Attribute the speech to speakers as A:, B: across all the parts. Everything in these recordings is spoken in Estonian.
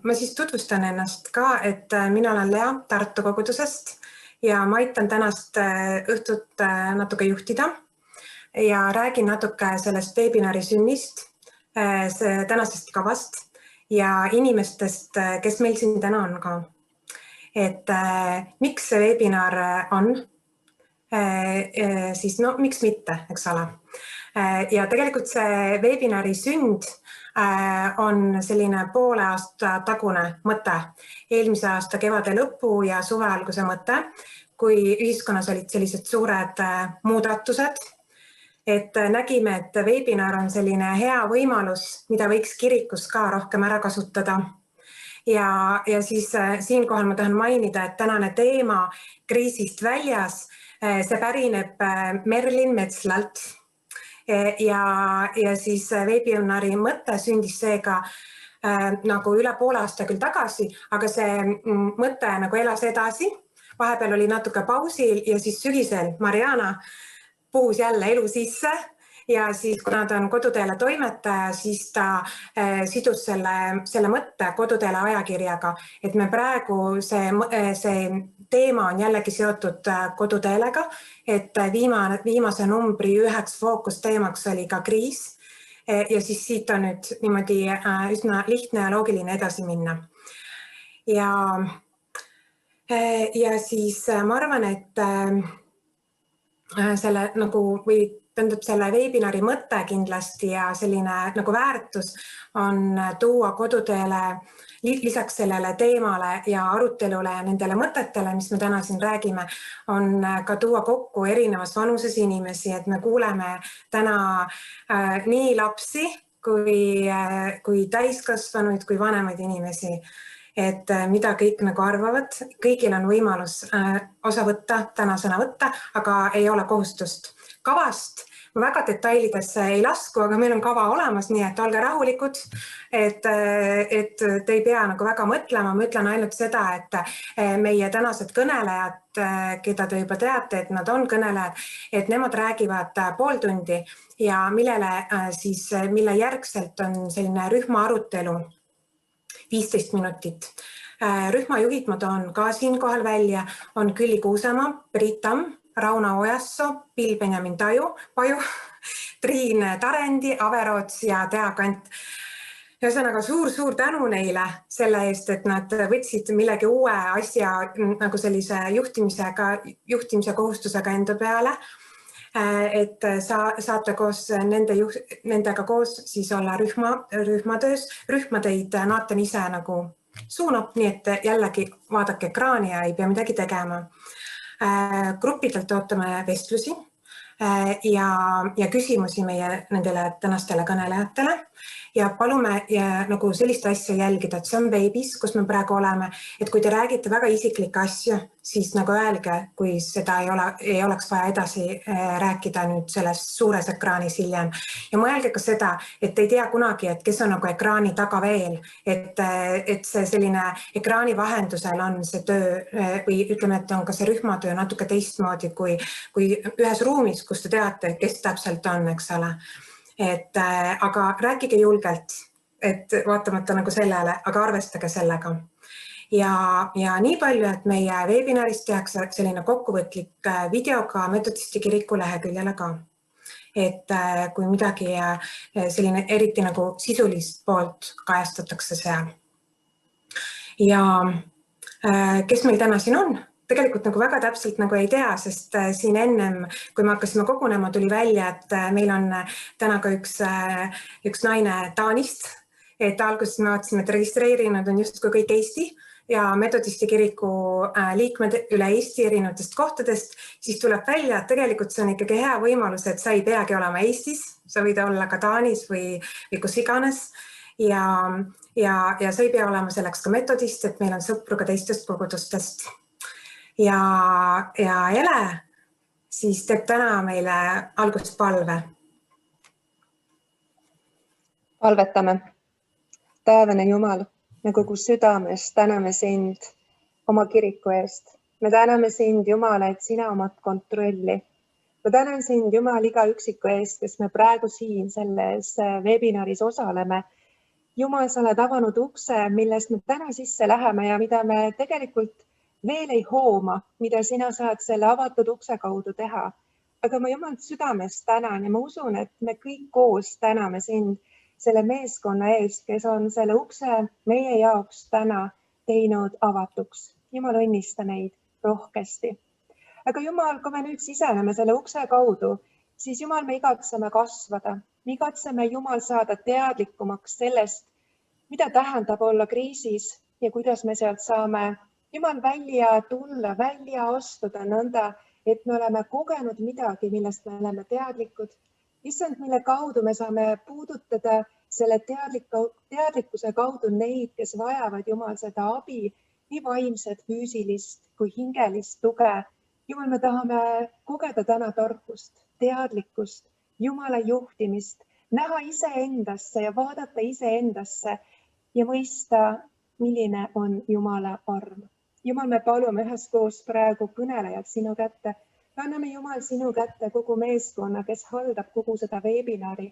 A: Ma siis tutvustan ennast ka, et mina olen Lea Tartu kogudusest ja ma aitan tänast õhtut natuke juhtida ja räägin natuke sellest webinari sünnist, tänasest kavast ja inimestest, kes meil siin täna on ka. Et miks see webinar on, siis no miks mitte, eks ole. Ja tegelikult see webinari sünd on selline poole aasta tagune mõte, eelmise aasta kevade lõpu ja suve alguse mõte, kui ühiskonnas olid sellised suured muudatused, et nägime, et webinar on selline hea võimalus, mida võiks kirikus ka rohkem ära kasutada. Ja siis siinkohal ma tahan mainida, et tänane teema kriisist väljas, see pärineb Merlin Metslalt. Ja siis webinari mõte sündis seega nagu üle poole aasta küll tagasi, aga see mõte nagu elas edasi. Vahepeal oli natuke pausil ja siis sügisel Mariana puhus jälle elu sisse ja siis kuna ta on Koduteele toimetaja, siis ta sidus selle mõtte Koduteele ajakirjaga, et me praegu see teema on jällegi seotud Koduteelega, et viimase numbri üheks fookusteemaks oli ka kriis ja siis siit on nüüd niimoodi üsna lihtne ja loogiline edasi minna. Ja siis ma arvan, et selle nagu või tähendab selle webinari mõte kindlasti ja selline nagu väärtus on tuua Koduteele lisaks sellele teemale ja arutelule ja nendele mõtetele, mis me täna siin räägime, on ka tuua kokku erinevas vanuses inimesi, et me kuuleme täna nii lapsi kui täiskasvanuid kui vanemaid inimesi, et mida kõik nagu arvavad. Kõigil on võimalus osa võtta, täna sõna võtta, aga ei ole kohustust. Kavast ma väga detailidesse ei lasku, aga meil on kava olemas, nii et olge rahulikud, et te ei pea nagu väga mõtlema. Ma ütlen ainult seda, et meie tänased kõnelejad, keda te juba teate, et nad on kõnelejad, et nemad räägivad pool tundi ja mille järgselt on selline rühma arutelu 15 minutit. Rühmajuhid ma toon ka siinkohal välja, on Külli Kuusemaa, Priit Tamm, Rauno Ojassoo, Pill Benjamin Paju, Triin Tarendi, Averoots ja Tea Kant. Ühesõnaga suur tänu neile selle eest, et nad võtsid millegi uue asja nagu sellise juhtimise kohustusega enda peale, et saate koos nendega koos siis olla rühmatöös. Rühmateid Naatan ise nagu suunab, nii et jällegi vaadake ekraani ja ei pea midagi tegema. Gruppidelt ootame vestlusi ja küsimusi meie nendele tänastele kõnelejatele ja palume nagu sellist asja jälgida, et see on veebis, kus me praegu oleme, et kui te räägite väga isiklikke asju, siis nagu öelge, kui seda ei oleks vaja edasi rääkida nüüd selles suures ekraanis hiljem. Ja mõelge ka seda, et ei tea kunagi, et kes on nagu ekraani taga veel, et see selline ekraani vahendusel on see töö või ütleme, et on ka see rühmatöö natuke teistmoodi kui ühes ruumis, kus te teate, kes täpselt on, eks ole. Aga rääkige julgelt, et vaatamata nagu sellele, aga arvestage sellega. Ja nii palju, et meie webinarist tehakse selline kokkuvõtlik video ka Metodisti kiriku leheküljele ka. Et kui midagi selline eriti nagu sisulist poolt kajastatakse seal. Ja kes meil täna siin on? Tegelikult nagu väga täpselt nagu ei tea, sest siin ennem, kui me hakkasime kogunema, tuli välja, et meil on täna ka üks naine Taanist, et alguses me vaatasime, et registreerinud on justkui kõik Eesti ja Metodisti kiriku liikmed üle Eesti erinevatest kohtadest, siis tuleb välja, et tegelikult see on ikkagi hea võimalus, et sa ei peagi olema Eestis, sa võid olla ka Taanis või kus iganes ja sa ei pea olema selleks ka Metodist, et meil on sõpru ka teistest kogudustest. Ja Ele siis teeb täna meile alguspalve.
B: Palvetame. Taevane Jumal, me kogu südames täname sind oma kiriku eest. Me täname sind, Jumal, et sina omad kontrolli. Ma tänan sind, Jumal, iga üksiku eest, kes me praegu siin selles webinaris osaleme Jumal, sa oled avanud ukse, millest me täna sisse läheme ja mida me tegelikult veel ei hooma, mida sina saad selle avatud ukse kaudu teha. Aga ma Jumal südamest tänan ja ma usun, et me kõik koos täname sind selle meeskonna eest, kes on selle ukse meie jaoks täna teinud avatuks. Jumal, õnnista neid rohkesti. Aga Jumal, kui me nüüd siseneme selle ukse kaudu, siis Jumal, me igatseme kasvada. Me igatseme Jumal saada teadlikumaks sellest, mida tähendab olla kriisis ja kuidas me sealt saame Jumal välja tulla, välja astuda nõnda, et me oleme kogenud midagi, millest me oleme teadlikud. Issand, mille kaudu me saame puudutada selle teadlikkuse kaudu neid, kes vajavad Jumal seda abi, nii vaimset, füüsilist kui hingelist tuge. Jumal, me tahame kogeda täna tarkust, teadlikkust, Jumala juhtimist, näha iseendasse ja vaadata iseendasse ja mõista, milline on Jumala arm. Jumal, me palume üheskoos praegu kõnelejad sinu kätte. Anname Jumal sinu kätte kogu meeskonna, kes haldab kogu seda webinari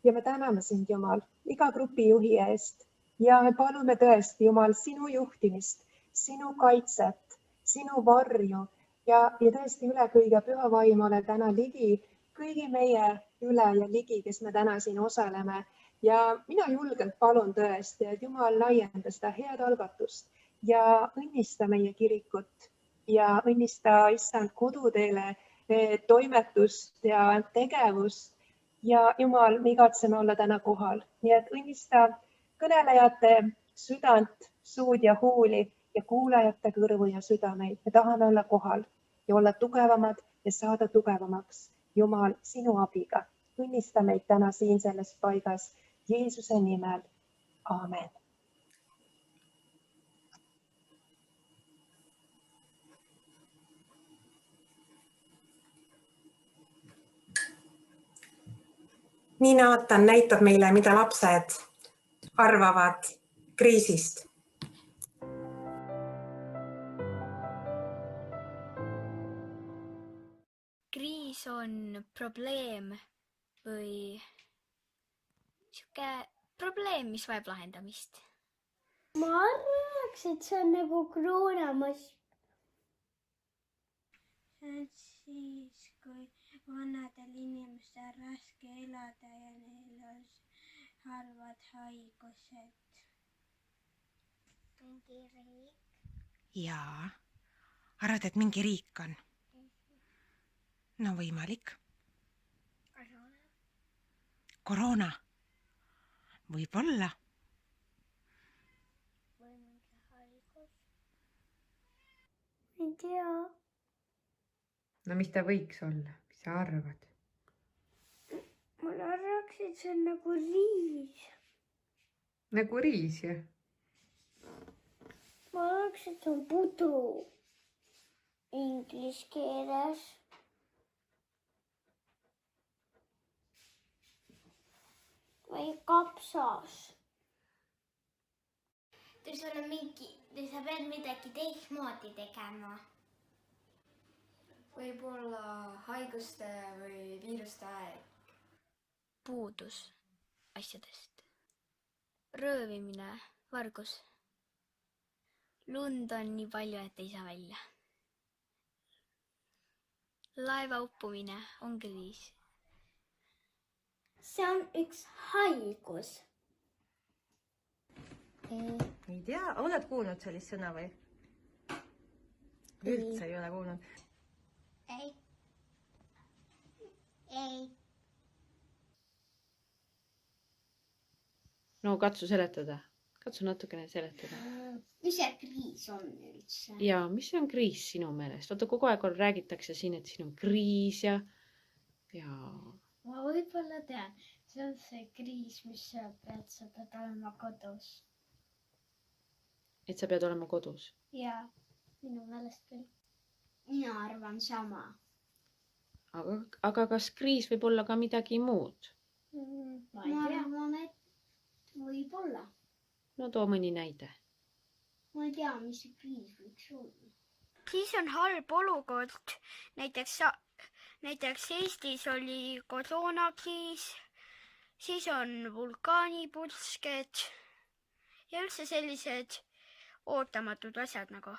B: ja me täname sind, Jumal, iga grupijuhi eest ja me palume tõesti, Jumal, sinu juhtimist, sinu kaitset, sinu varju ja tõesti üle kõige püha vaim ole täna ligi kõigi meie üle ja ligi, kes me täna siin osaleme. Ja mina julgelt palun tõesti, et Jumal laienda seda head algatust ja õnnista meie kirikut ja õnnista issand koduteele toimetust ja tegevust. Ja Jumal, me igatseme olla täna kohal. Nii et õnnista kõnelejate südant, suud ja huuli ja kuulajate kõrvu ja südameid. Me tahame olla kohal ja olla tugevamad ja saada tugevamaks. Jumal, sinu abiga. Õnnista meid täna siin selles paigas. Jeesuse nimel. Aamen.
A: Nii Naatan näitab meile, mida lapsed arvavad kriisist.
C: Kriis on probleem või sihuke probleem, mis vajab lahendamist.
D: Ma arvaks, et see on nagu koroonamask.
E: See on siis, kui vanadel inimestel on raske elada ja neil on halvad haigused.
D: Mingi riik.
F: Jaa. Arvad, et mingi riik on? No võimalik. Koroona. Võib-olla.
D: Või mingi haigus. Ei tea.
G: No mis ta võiks olla? Mis sa arvad?
D: Ma arvaks, et see on nagu riis.
G: Nagu riis, jah?
D: Ma arvaks, et see on pudu. Inglise keeles. Või kapsas.
E: Te sa pead midagi teistmoodi tegema.
H: Võib-olla haiguste või viiruste aeg.
C: Puudus asjadest. Röövimine, vargus. Lund on nii palju, et ei saa välja. Laeva uppumine on kriis.
D: See on üks haigus.
I: Ei tea, oled kuulnud sellist sõna või? Üldse ei ole kuulnud.
E: Ei.
J: No katsu seletada. Katsu natukene seletada.
D: Mis see kriis on üldse?
J: Ja mis on kriis sinu meelest? Oota, kogu aeg räägitakse siin, et siin on kriis ja...
D: Ma võib-olla tean. See on see kriis, mis saab, et sa pead olema kodus.
J: Et sa pead olema kodus?
D: Ja, minu meelest küll. Mina arvan sama.
J: Aga kas kriis võib olla ka midagi muud?
D: Ma arvan, et võib-olla.
J: No too mõni näide.
D: Ma ei tea, mis see kriis võiks olla.
C: Siis on halb olukord. Näiteks Eestis oli koroonakriis, siis on vulkaanipursked, ja üldse sellised ootamatud asjad nagu,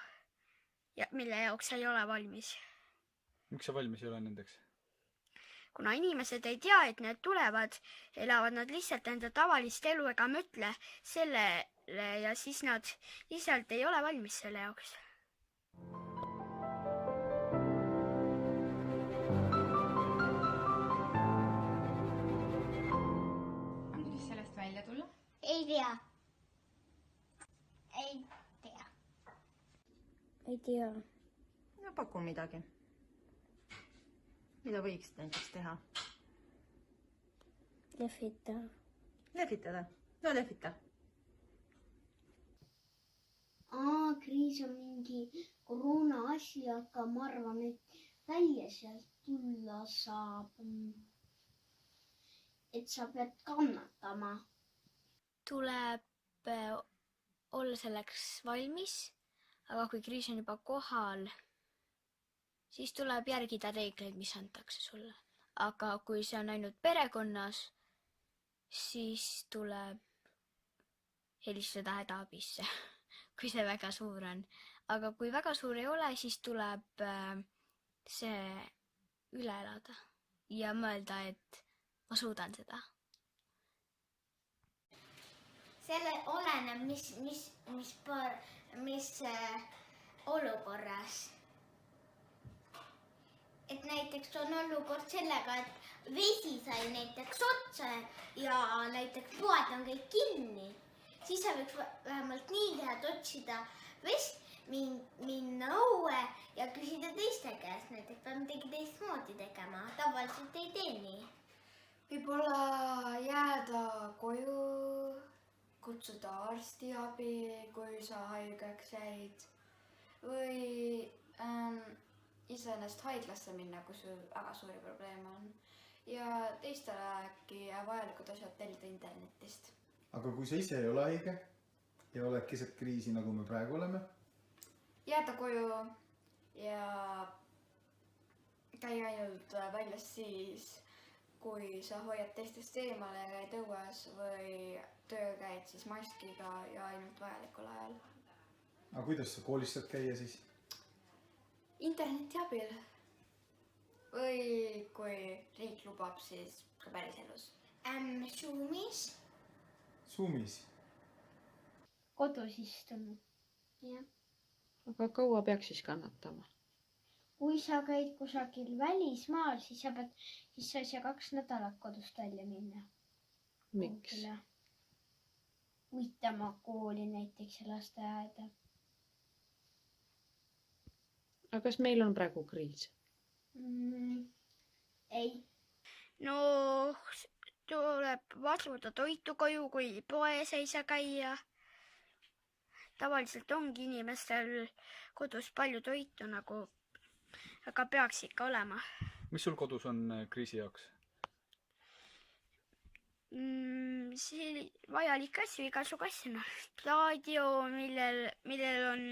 C: mille jaoks sa ei ole valmis.
K: Miks sa valmis ei ole nendeks?
C: Kuna inimesed ei tea, et need tulevad, elavad nad lihtsalt enda tavalist elu ega mõtle sellele ja siis nad lihtsalt ei ole valmis selle jaoks.
H: On kuidas sellest välja tulla?
E: Ei tea. Ei tea.
D: Ei tea.
I: No pakun midagi. Mida võiksid näiteks teha?
D: Lehvita.
I: Lehvitada? No lehvita.
D: Kriis on mingi koroona asi, aga ma arvan, et välja sealt tulla saab. Et sa pead kannatama.
C: Tuleb olla selleks valmis, aga kui kriis on juba kohal, siis tuleb järgida reegleid, mis antakse sulle. Aga kui see on ainult perekonnas, siis tuleb helistada hädaabisse, kui see väga suur on. Aga kui väga suur ei ole, siis tuleb see üle elada ja mõelda, et ma suudan seda.
E: Selle oleneb, mis olukorras. Et näiteks on olukord sellega, et vesi sai näiteks otsa ja näiteks poed on kõik kinni, siis sa võiks vähemalt nii teha, et otsida vest, minna õue ja küsida teiste käest. Näiteks peab midagi teistmoodi tegema, tavaliselt ei tee nii.
H: Võib-olla jääda koju, kutsuda arstiabi, kui sa haigeks jäid või ise ennast haiglasse minna, kui sul väga suuri probleeme on. Ja teistele äkki vajalikud asjad tellida internetist.
L: Aga kui sa ise ei ole haige ja oled keset kriisi, nagu me praegu oleme?
H: Jääda koju ja käi ainult väljas siis, kui sa hoiad teistest eemale ja käid õues või tööl käid siis maskiga ja ainult vajalikul ajal.
L: Aga kuidas sa koolis saad käia siis?
H: Interneti abil või kui riik lubab, siis ka päris elus.
E: Zoomis.
L: Zoomis?
D: Kodus istunud.
E: Jah.
J: Aga kaua peaks siis kannatama?
D: Kui sa käid kusagil välismaal, siis sa ei saa 2 nädalat kodust välja minna.
J: Miks?
D: Uitama kooli näiteks ja lasteaeda.
J: Aga kas meil on praegu kriis?
D: Ei.
C: No, tuleb vasuda toitu koju, kui poes ei saa käia. Tavaliselt ongi inimestel kodus palju toitu, aga peaks ikka olema.
K: Mis sul kodus on kriisi jaoks?
C: See vajalik asju, igasugu asju. Raadio, millel on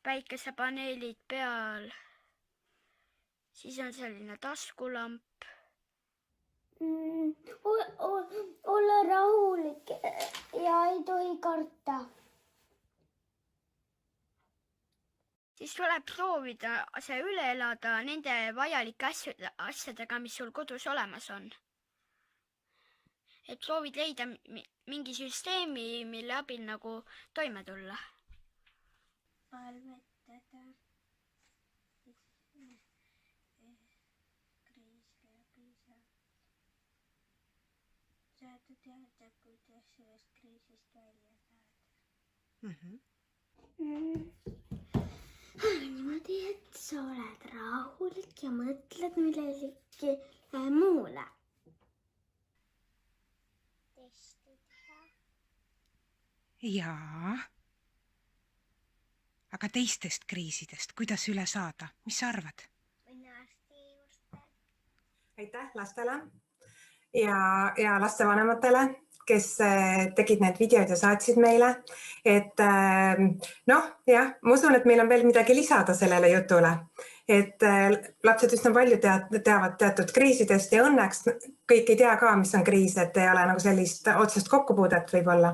C: päikesepaneelid peal. Siis on selline taskulamp.
D: Olla rahulik ja ei tohi karta.
C: Siis tuleb proovida see üle elada nende vajalike asjadega, mis sul kodus olemas on. Et proovid leida mingi süsteemi, mille abil toime tulla.
E: Palvetada. Kriis läbi saada teada, kuidas sellest kriisist välja saada. Niimoodi, et sa oled rahulik ja mõtled millegi muule.
F: Jaa. Aga teistest kriisidest, kuidas üle saada? Mis sa arvad?
A: Aitäh lastele ja lastevanematele, kes tegid need videod ja saatsid meile. Et ma usun, et meil on veel midagi lisada sellele jutule. Et lapsed üsna palju teavad teatud kriisidest ja õnneks kõik ei tea ka, mis on kriis, et ei ole sellist otsest kokkupuudet võib-olla.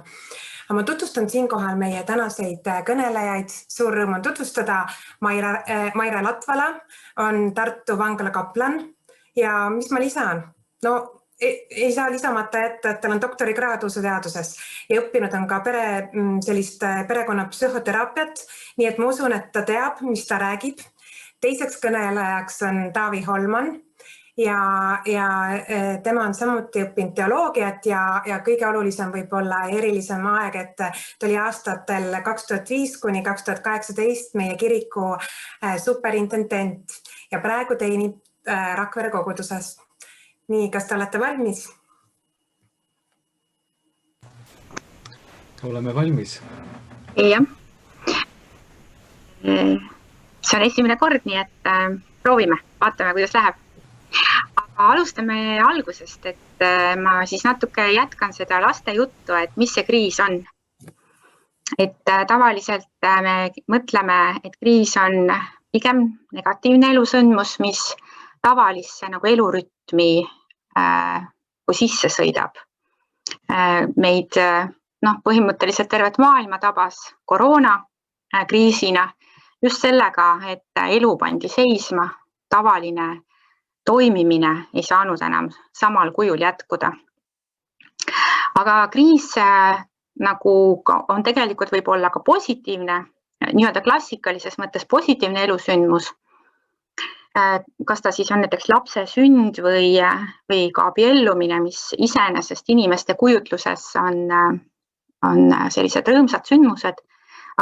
A: Ma tutvustan siinkohal meie tänaseid kõnelejaid. Suur rõõm on tutvustada. Maire Latvala on Tartu vangla kaplan ja mis ma lisan? No ei saa lisamata jätta, et tal on doktorikraad usuteaduses ja õppinud on ka sellist perekonna psühhoteraapiat, nii et ma usun, et ta teab, mis ta räägib. Teiseks kõnelejaks on Taavi Holman ja tema on samuti õppinud teoloogiat ja kõige olulisem võib-olla erilisem aeg, et ta oli aastatel 2005 kuni 2018 meie kiriku superintendent ja praegu teenib Rakvere koguduses. Nii, kas te olete valmis?
K: Oleme valmis.
M: Jah. See on esimene kord, nii et proovime, vaatame, kuidas läheb. Aga alustame algusest, et ma siis natuke jätkan seda laste juttu, et mis see kriis on. Et tavaliselt me mõtleme, et kriis on pigem negatiivne elusõndmus, mis tavalisse nagu elurütmi kui sisse sõidab. Meid põhimõtteliselt tervet maailma tabas koroona kriisina just sellega, et elu pandi seisma, tavaline toimimine ei saanud enam samal kujul jätkuda. Aga kriis nagu on tegelikult võib olla ka positiivne, nii-öelda klassikalises mõttes positiivne elusündmus. Kas ta siis on näiteks lapse sünd või ka abiellumine, mis iseenesest inimeste kujutluses on sellised rõõmsad sündmused,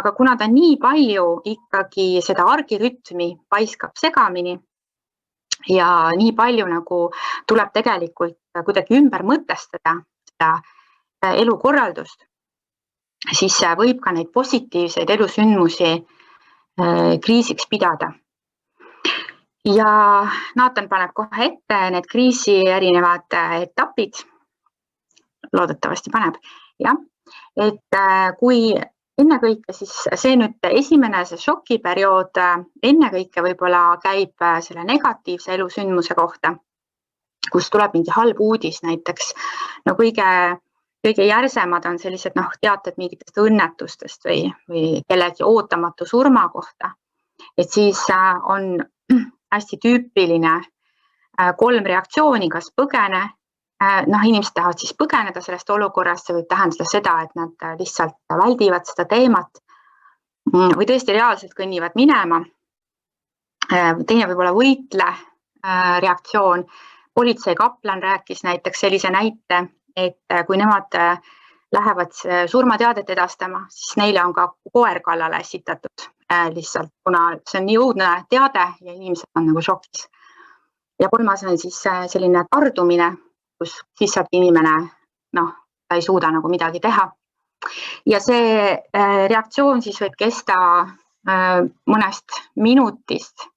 M: aga kuna ta nii palju ikkagi seda argirütmi paiskab segamini ja nii palju nagu tuleb tegelikult kuidagi ümber mõtestada seda elukorraldust, siis võib ka neid positiivseid elusündmusi kriisiks pidada. Ja Naatan paneb kohe ette need kriisi erinevad etapid, loodetavasti paneb, jah, et kui ennekõike siis see nüüd esimene see šokiperiood ennekõike võib-olla käib selle negatiivse elusündmuse kohta, kus tuleb mingi halb uudis näiteks, no kõige järsemad on sellised teated mingitest õnnetustest või kellegi ootamatu surma kohta, et siis on hästi tüüpiline 3 reaktsiooni, kas põgene, inimesed tahavad siis põgeneda sellest olukorrast, see võib tähendada seda, et nad lihtsalt väldivad seda teemat või tõesti reaalselt kõnnivad minema. Teine võib-olla võitle reaktsioon. Politseikaplan rääkis näiteks sellise näite, et kui nemad lähevad surmateadet edastama, siis neile on ka koer kallale esitatud lihtsalt, kuna see on nii õudne teade ja inimesed on nagu šokis. Ja 3. on siis selline tardumine, kus siis saab inimene, ta ei suuda nagu midagi teha. Ja see reaktsioon siis võib kesta mõnest minutist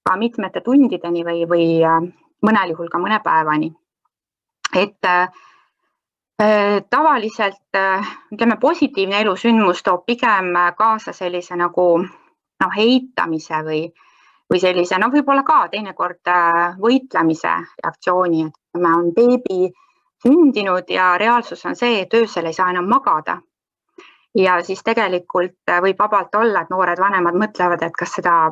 M: ka mitmete tundideni või mõnel juhul ka mõne päevani. Et tavaliselt positiivne elusündmus toob pigem kaasa sellise nagu heitamise või sellise, võib-olla ka teinekord võitlemise reaktsiooni, et on beebi sündinud ja reaalsus on see, et öösel ei saa enam magada. Ja siis tegelikult võib vabalt olla, et noored vanemad mõtlevad, et kas seda,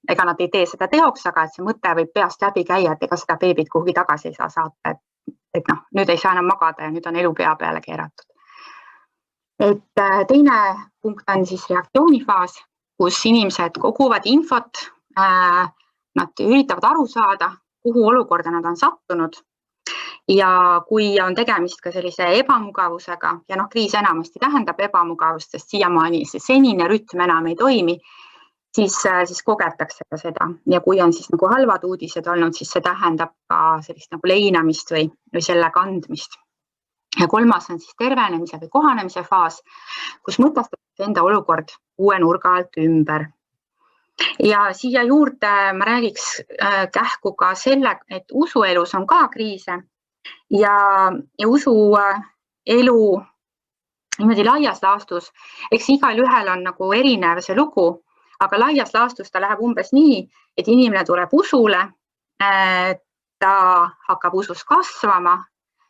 M: ega nad ei tee seda teoks, aga et see mõte võib peast läbi käia, et ega seda beebit kuhugi tagasi ei saa saata, et nüüd ei saa enam magada ja nüüd on elu pea peale keeratud. Et teine punkt on siis reaktsioonifaas, kus inimesed koguvad infot, nad üritavad aru saada, kuhu olukorda nad on sattunud. Ja kui on tegemist ka sellise ebamugavusega, ja kriis enamasti tähendab ebamugavust, sest siiamaani see senine rütm enam ei toimi, siis kogetakse ka seda. Ja kui on siis nagu halvad uudised olnud, siis see tähendab ka sellist nagu leinamist või selle kandmist. Ja 3. on siis tervenemise või kohanemise faas, kus mõtestatakse enda olukord uue nurga alt ümber. Ja siia juurde ma räägiks kähku ka selle, et usuelus on ka kriise. Ja usu elu niimoodi laias laastus, eks igal ühel on nagu erinev see lugu, aga laias laastus ta läheb umbes nii, et inimene tuleb usule, ta hakkab usus kasvama,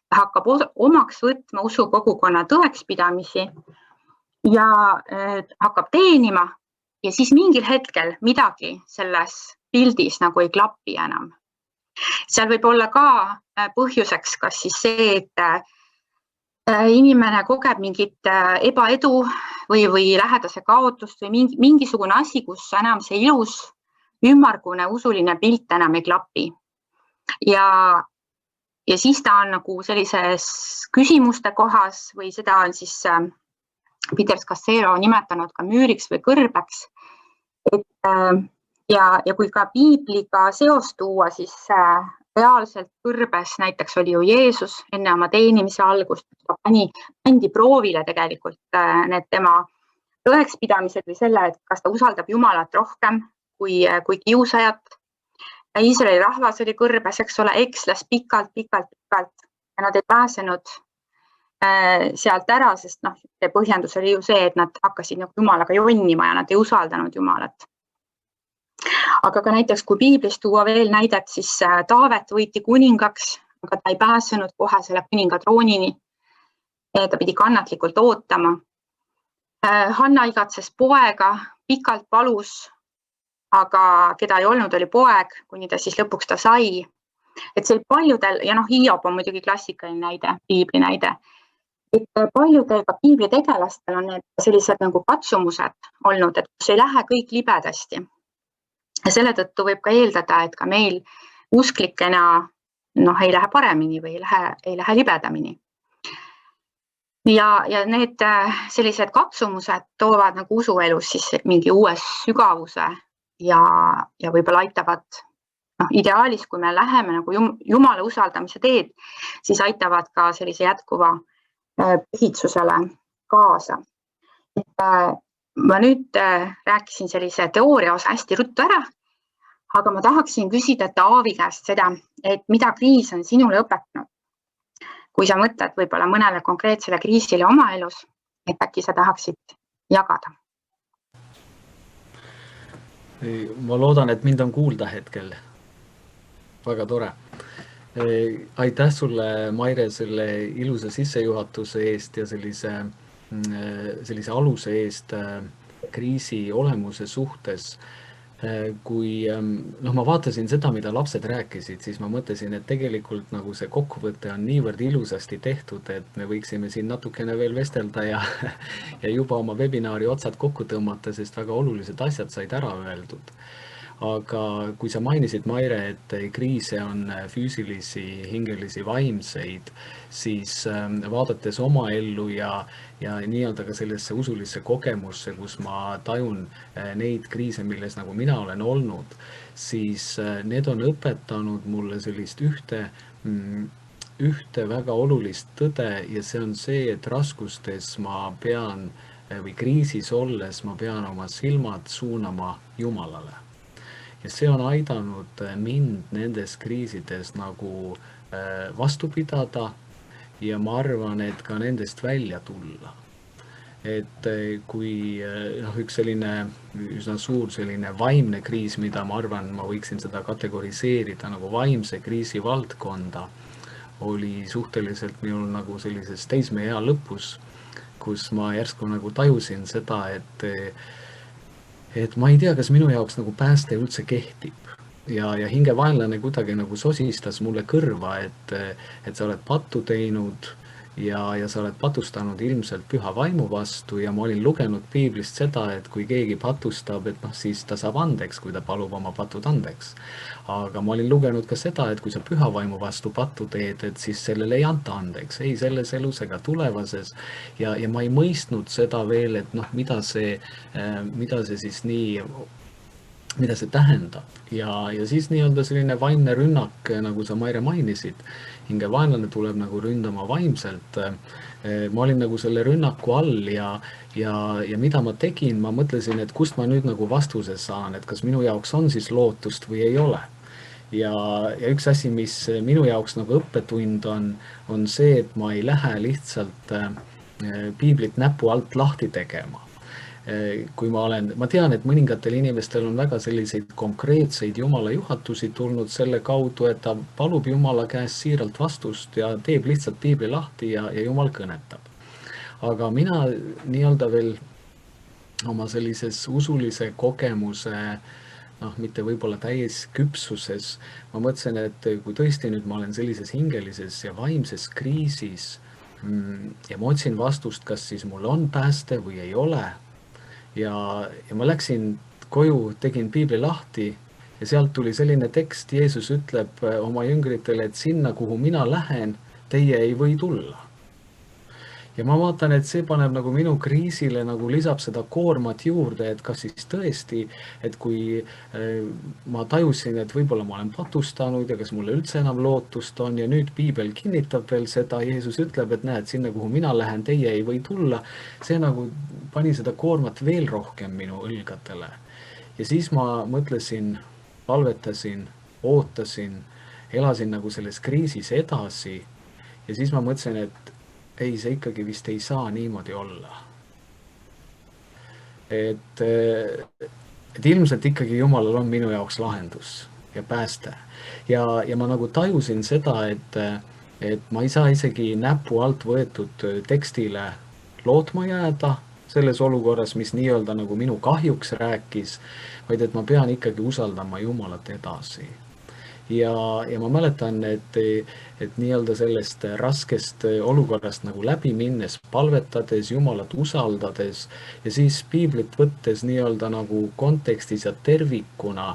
M: ta hakkab omaks võtma usukogukonna tõekspidamisi ja hakkab teenima ja siis mingil hetkel midagi selles pildis nagu ei klapi enam. Seal võib olla ka põhjuseks kas siis see, et inimene kogeb mingit ebaedu või lähedase kaotust või mingisugune asi, kus enam see ilus, ümmargune usuline pilt enam ei klapi. Ja siis ta on nagu sellises küsimuste kohas või seda on siis Peter Scazzero nimetanud ka müüriks või kõrbeks. Ja kui ka piibliga seos tuua, siis reaalselt kõrbes näiteks oli ju Jeesus enne oma teenimise algust, pandi proovile tegelikult need tema tõekspidamised või selle, et kas ta usaldab Jumalat rohkem kui kiusajat. Iisraeli rahvas oli kõrbes, eks ole, eksles pikalt ja nad ei pääsenud sealt ära, sest see põhjendus oli ju see, et nad hakkasid Jumalaga jonnima ja nad ei usaldanud Jumalat. Aga ka näiteks, kui piiblis tuua veel näidet, siis Taavet võiti kuningaks, aga ta ei pääsenud kohe selle kuninga troonini. Ta pidi kannatlikult ootama. Hanna igatses poega, pikalt palus, aga keda ei olnud, oli poeg, kuni ta siis lõpuks ta sai. Et see paljudel, ja Hiob on muidugi klassikaline näide, piibli näide, et paljudel ka piibli tegelastel on need sellised nagu katsumused olnud, et kus ei lähe kõik libedasti. Ja selle tõttu võib ka eeldada, et ka meil usklikena ei lähe paremini või ei lähe libedamini. Ja need sellised katsumused toovad nagu usuelus siis mingi uue sügavuse ja võib-olla aitavad ideaalis, kui me läheme nagu Jumala usaldamise teed, siis aitavad ka sellise jätkuva pühitsusele kaasa. Ma nüüd rääkisin sellise teooria osa hästi ruttu ära, aga ma tahaksin küsida Taavi käest seda, et mida kriis on sinule õpetanud. Kui sa mõtled võib-olla mõnele konkreetsele kriisile oma elus, et äkki sa tahaksid jagada.
N: Ma loodan, et mind on kuulda hetkel. Väga tore. Aitäh sulle, Maire, selle ilusa sissejuhatuse eest ja sellise aluse eest kriisi olemuse suhtes. Kui ma vaatasin seda, mida lapsed rääkisid, siis ma mõtlesin, et tegelikult nagu see kokkuvõte on niivõrd ilusasti tehtud, et me võiksime siin natukene veel vestelda ja juba oma webinaari otsad kokku tõmmata, sest väga olulised asjad said ära öeldud. Aga kui sa mainisid, Maire, et kriise on füüsilisi, hingelisi, vaimseid, siis vaadates oma ellu ja nii-öelda ka sellesse usulisse kogemusse, kus ma tajun neid kriise, milles nagu mina olen olnud, siis need on õpetanud mulle sellist ühte väga olulist tõde ja see on see, et raskustes ma pean või kriisis olles ma pean oma silmad suunama Jumalale. Ja see on aidanud mind nendes kriisides nagu vastu pidada ja ma arvan, et ka nendest välja tulla. Et kui üks selline üsna suur selline vaimne kriis, mida ma arvan, ma võiksin seda kategoriseerida nagu vaimse kriisi valdkonda, oli suhteliselt minul nagu sellises teismeea lõpus, kus ma järsku nagu tajusin seda, et ma ei tea, kas minu jaoks nagu pääste üldse kehtib ja hingevaenlane kuidagi nagu sosistas mulle kõrva, et sa oled pattu teinud ja sa oled patustanud ilmselt püha vaimu vastu ja ma olin lugenud piiblist seda, et kui keegi patustab, et siis ta saab andeks, kui ta palub oma patud andeks. Aga ma olin lugenud ka seda, et kui sa püha vaimu vastu pattu teed, et siis sellele ei anta andeks, ei selles elus ega tulevases ja ma ei mõistnud seda veel, et mida see siis nii, mida see tähendab ja siis nii-öelda selline vaimne rünnak, nagu sa, Maire, mainisid, hingevaenlane tuleb nagu ründama vaimselt. Ma olin nagu selle rünnaku all ja mida ma tegin, ma mõtlesin, et kust ma nüüd nagu vastuse saan, et kas minu jaoks on siis lootust või ei ole. Ja üks asi, mis minu jaoks nagu õppetund on see, et ma ei lähe lihtsalt piiblit näpu alt lahti tegema. Kui ma tean, et mõningatel inimestel on väga selliseid konkreetseid Jumala juhatusi tulnud selle kaudu, et ta palub Jumala käest siiralt vastust ja teeb lihtsalt piibli lahti ja Jumal kõnetab. aga mina nii-öelda veel oma sellises usulise kogemuse, mitte võib-olla täies küpsuses, ma mõtlesin, et kui tõesti nüüd ma olen sellises hingelises ja vaimses kriisis ja ma otsin vastust, kas siis mul on pääste või ei ole. Ja ma läksin koju, tegin piibli lahti ja sealt tuli selline tekst, Jeesus ütleb oma jüngritele, et sinna, kuhu mina lähen, teie ei või tulla. Ja ma vaatan, et see paneb nagu minu kriisile, nagu lisab seda koormat juurde, et kas siis tõesti, et kui ma tajusin, et võib-olla ma olen patustanud ja kas mulle üldse enam lootust on ja nüüd piibel kinnitab veel seda, Jeesus ütleb, et näed, sinna, kuhu mina lähen, teie ei või tulla. See nagu pani seda koormat veel rohkem minu õlgadele. Ja siis ma mõtlesin, palvetasin, ootasin, elasin nagu selles kriisis edasi ja siis ma mõtlesin, et ei, see ikkagi vist ei saa niimoodi olla. Et ilmselt ikkagi Jumalal on minu jaoks lahendus ja pääste. Ja ma nagu tajusin seda, et ma ei saa isegi näpu alt võetud tekstile lootma jääda selles olukorras, mis nii-öelda nagu minu kahjuks rääkis, vaid et ma pean ikkagi usaldama Jumalat edasi. Ja ma mäletan, et nii-öelda sellest raskest olukorrast nagu läbi minnes, palvetades, Jumalat usaldades ja siis piiblit võttes nii-öelda nagu kontekstis ja tervikuna,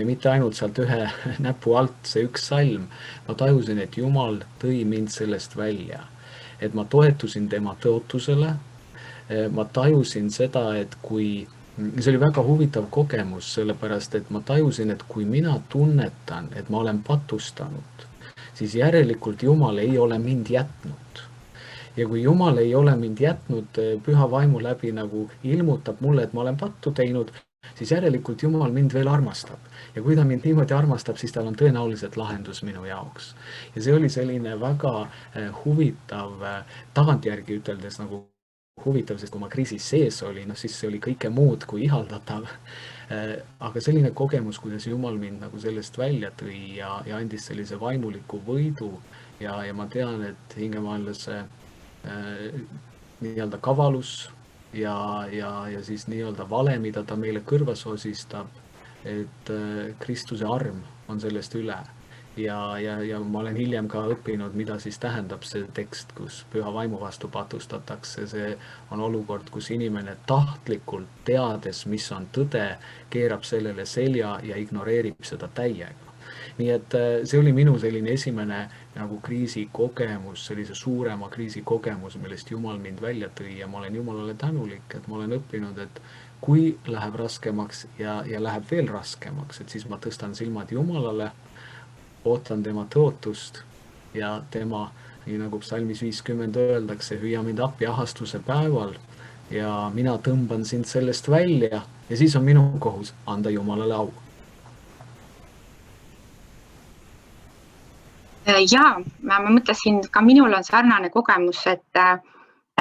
N: mitte ainult sealt ühe näpu alt see üks salm, ma tajusin, et Jumal tõi mind sellest välja. Et ma toetusin tema tõotusele, ma tajusin seda, et kui see oli väga huvitav kogemus, sellepärast, et ma tajusin, et kui mina tunnetan, et ma olen patustanud, siis järelikult Jumal ei ole mind jätnud. Ja kui Jumal ei ole mind jätnud, püha vaimu läbi nagu ilmutab mulle, et ma olen pattu teinud, siis järelikult Jumal mind veel armastab. Ja kui ta mind niimoodi armastab, siis tal on tõenäoliselt lahendus minu jaoks. Ja see oli selline väga huvitav, tagantjärgi üteldes nagu huvitav, sest kui ma kriisis sees oli, siis see oli kõike muud kui ihaldatav. Aga selline kogemus, kuidas Jumal mind nagu sellest välja tõi ja andis sellise vaimuliku võidu ja ma tean, et hingemaailmase nii-öelda kavalus ja siis nii-öelda vale, mida ta meile kõrvas osistab, et Kristuse arm on sellest üle. Ja ma olen hiljem ka õppinud, mida siis tähendab see tekst, kus püha vaimu vastu patustatakse. See on olukord, kus inimene tahtlikult teades, mis on tõde, keerab sellele selja ja ignoreerib seda täiega. Nii et see oli minu selline esimene nagu kriisikogemus, sellise suurema kriisikogemus, millest Jumal mind välja tõi ja ma olen Jumalale tänulik, et ma olen õppinud, et kui läheb raskemaks ja läheb veel raskemaks, et siis ma tõstan silmad Jumalale, ootan tema tõotust ja tema, nii nagu psalmis 50 öeldakse, hüüa mind appi ahastuse päeval ja mina tõmban sind sellest välja ja siis on minu kohus anda Jumalale au.
M: Ja, ma mõtlesin, ka minul on sarnane kogemus, et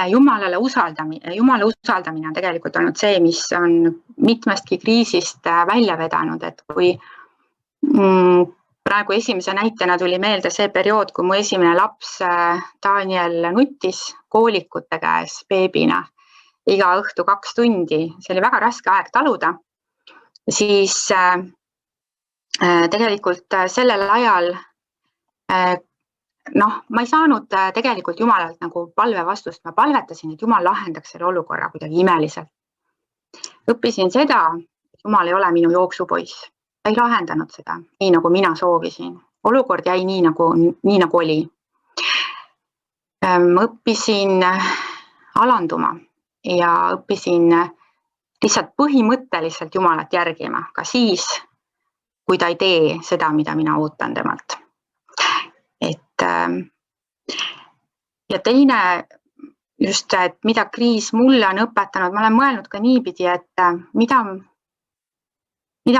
M: Jumala usaldamine on tegelikult olnud see, mis on mitmestki kriisist välja vedanud, et kui praegu esimese näitena tuli meelde see periood, kui mu esimene laps Daniel nuttis koolikute käes beebina iga õhtu 2 tundi. See oli väga raske aeg taluda. Siis tegelikult sellel ajal ma ei saanud tegelikult Jumalalt nagu palve vastust. Ma palvetasin, et Jumal lahendaks selle olukorra kuidagi imeliselt. Õppisin seda, et Jumal ei ole minu jooksupoiss. Ta ei lahendanud seda, nii nagu mina soovisin. Olukord jäi nii nagu oli. Õppisin alanduma ja õppisin lihtsalt põhimõtteliselt Jumalat järgima, ka siis, kui ta ei tee seda, mida mina ootan temalt. Ja teine just, et mida kriis mulle on õpetanud, ma olen mõelnud ka niipidi, et mida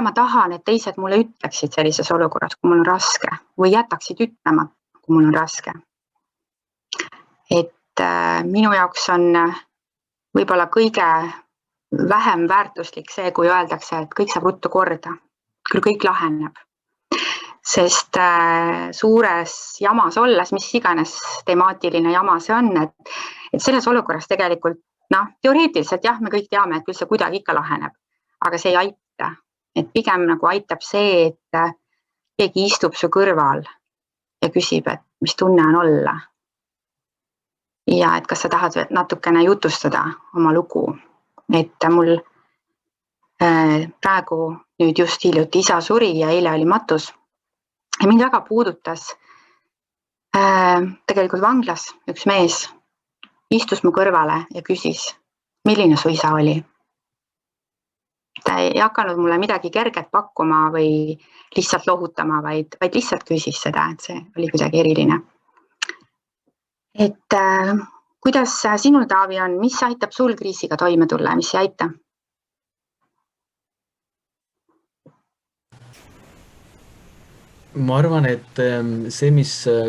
M: ma tahan, et teised mulle ütleksid sellises olukorras, kui mul on raske, või jätaksid ütlema, kui mul on raske. Et minu jaoks on võib-olla kõige vähem väärtuslik see, kui öeldakse, et kõik saab ruttu korda, küll kõik laheneb. Sest suures jamas olles, mis iganes temaatiline jama see on, et selles olukorras tegelikult, teoreetiliselt jah, me kõik teame, et küll see kuidagi ikka laheneb, aga see ei aita. Et pigem nagu aitab see, et keegi istub su kõrval ja küsib, et mis tunne on olla. Ja et kas sa tahad natukene jutustada oma lugu. Et mul praegu nüüd just hiljuti isa suri ja eile oli matus. Ja mind väga puudutas tegelikult vanglas üks mees istus mu kõrvale ja küsis, milline su isa oli. Ta ei hakanud mulle midagi kerget pakkuma või lihtsalt lohutama, vaid lihtsalt küsis seda, et see oli kuidagi eriline. Et kuidas sinul, Taavi, on, mis aitab sul kriisiga toime tulla ja mis ei aita?
N: Ma arvan, et see,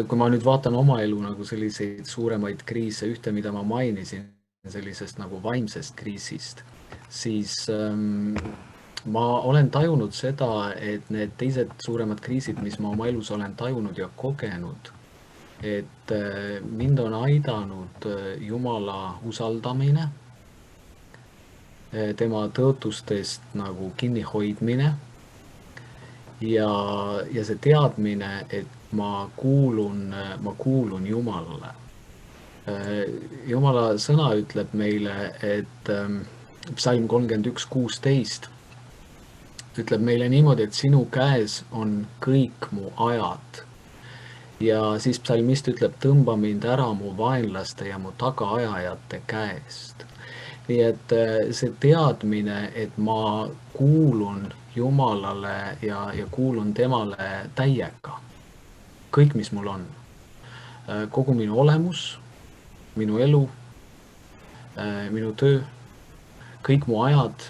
N: kui ma nüüd vaatan oma elu nagu selliseid suuremaid kriise, ühte, mida ma mainisin sellisest nagu vaimsest kriisist, siis ma olen tajunud seda, et need teised suuremad kriisid, mis ma oma elus olen tajunud ja kogenud, et mind on aidanud Jumala usaldamine, tema tõotustest nagu kinni hoidmine, ja see teadmine, et ma kuulun Jumalale. Jumala sõna ütleb meile, et Psalm 31:16 ütleb meile niimoodi, et sinu käes on kõik mu ajad. Ja siis psalmist ütleb, tõmba mind ära mu vaenlaste ja mu tagaajajate käest. Nii et see teadmine, et ma kuulun Jumalale ja kuulun temale täiega. Kõik, mis mul on. Kogu minu olemus, minu elu, minu töö, kõik mu ajad,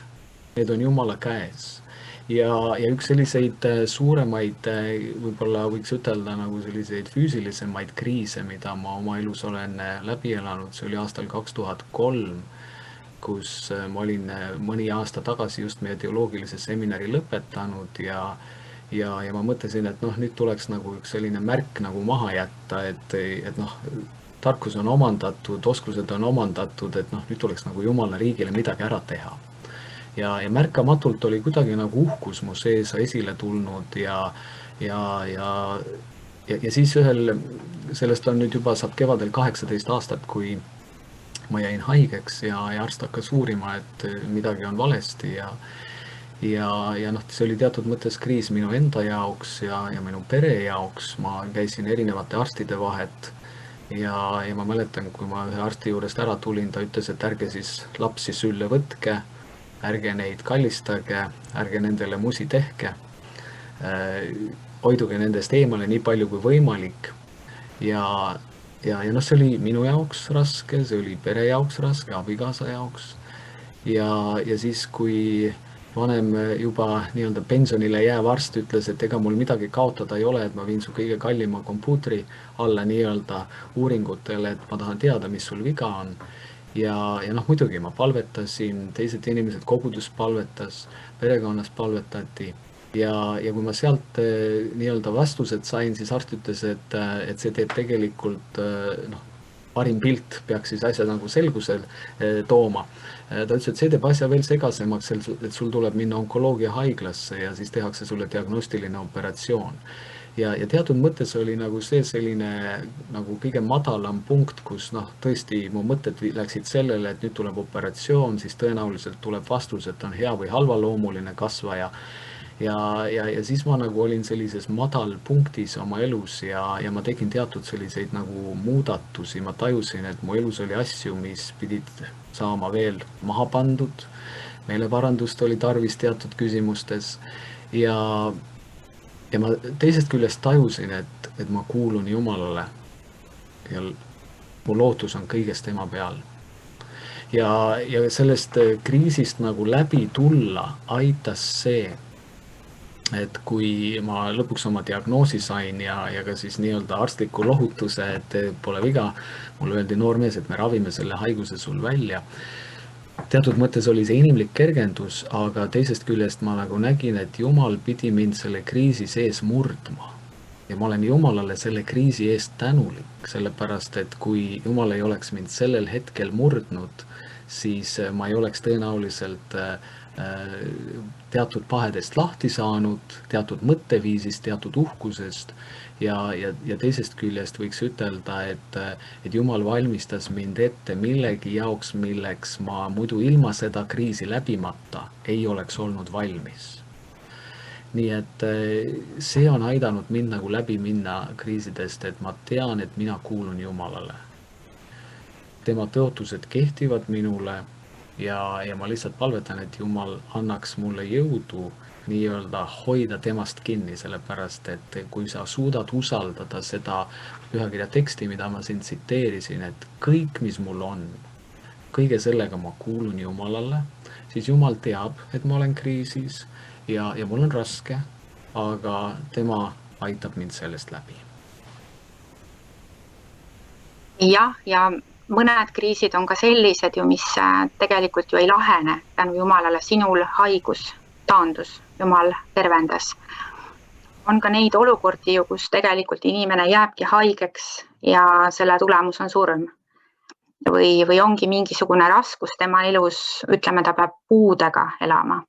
N: need on Jumala käes. Ja üks selliseid suuremaid, võib-olla võiks ütelda nagu selliseid füüsilisemaid kriise, mida ma oma elus olen läbi elanud, see oli aastal 2003, kus ma olin mõni aasta tagasi just meie teoloogilise seminari lõpetanud ja ma mõtlesin, et nüüd tuleks nagu üks selline märk nagu maha jätta, et tarkus on omandatud, oskused on omandatud, et nüüd tuleks nagu Jumala riigile midagi ära teha. Ja märkamatult oli kuidagi nagu uhkus mu sees esile tulnud ja siis sellest on nüüd juba saab kevadel 18 aastat, kui ma jäin haigeks ja arst hakkas uurima, et midagi on valesti ja see oli teatud mõttes kriis minu enda jaoks ja minu pere jaoks. Ma käisin erinevate arstide vahet ja ma mäletan, kui ma ühe arsti juurest ära tulin, ta ütles, et ärge siis lapsi sülle võtke, ärge neid kallistage, ärge nendele musi tehke, hoiduge nendest eemale nii palju kui võimalik ja see oli minu jaoks raske, see oli pere jaoks raske, abikaasa jaoks. Ja siis, kui vanem juba nii-öelda pensionile jääv arst ütles, et ega mul midagi kaotada ei ole, et ma viin su kõige kallima kompuutri alla nii-öelda uuringutele, et ma tahan teada, mis sul viga on. Ja muidugi ma palvetasin, teised inimesed kogudus palvetas, perekonnas palvetati. Ja kui ma sealt nii-öelda vastused sain, siis arst ütles, et see teeb tegelikult parim pilt peaks siis asja nagu selgusel tooma. Ta ütles, et see teeb asja veel segasemaks, et sul tuleb minna onkoloogia haiglasse ja siis tehakse sulle diagnostiline operatsioon. Ja teatud mõttes oli nagu see selline nagu kõige madalam punkt, kus tõesti mu mõtted läksid sellele, et nüüd tuleb operatsioon, siis tõenäoliselt tuleb vastus, et on hea või halvaloomuline kasvaja. Ja siis ma nagu olin sellises madal punktis oma elus ja ma tegin teatud selliseid nagu muudatusi. Ma tajusin, et mu elus oli asju, mis pidid saama veel maha pandud. Meeleparandust oli tarvis teatud küsimustes ja ma teisest küljest tajusin, et ma kuulun Jumalale ja mu lootus on kõigest tema peal. Ja sellest kriisist nagu läbi tulla aitas see, et kui ma lõpuks oma diagnoosi sain ja ka siis nii-öelda arstliku lohutuse, et pole viga, mulle öeldi noormees, et me ravime selle haiguse sul välja. Teatud mõttes oli see inimlik kergendus, aga teisest küljest ma nagu nägin, et Jumal pidi mind selle kriisi sees murdma. ja ma olen Jumalale selle kriisi eest tänulik, sellepärast et kui Jumal ei oleks mind sellel hetkel murdnud, siis ma ei oleks tõenäoliselt teatud pahedest lahti saanud, teatud mõtteviisist, teatud uhkusest ja teisest küljest võiks ütelda, et Jumal valmistas mind ette millegi jaoks, milleks ma muidu ilma seda kriisi läbimata ei oleks olnud valmis. Nii et see on aidanud mind nagu läbi minna kriisidest, et ma tean, et mina kuulun Jumalale. Tema tõotused kehtivad minule ja ma lihtsalt palvetan, et Jumal annaks mulle jõudu nii-öelda hoida temast kinni, sellepärast et kui sa suudad usaldada seda pühakirja teksti, mida ma siin tsiteerisin, et kõik, mis mul on, kõige sellega ma kuulun Jumalale, siis Jumal teab, et ma olen kriisis ja mul on raske, aga tema aitab mind sellest läbi.
M: Jah, ja mõned kriisid on ka sellised ju, mis tegelikult ju ei lahene tänu Jumalale. Sinul haigus taandus, Jumal tervendas. On ka neid olukordi, kus tegelikult inimene jääbki haigeks ja selle tulemus on surm. Või ongi mingisugune raskus tema elus, ütleme, ta peab puudega elama.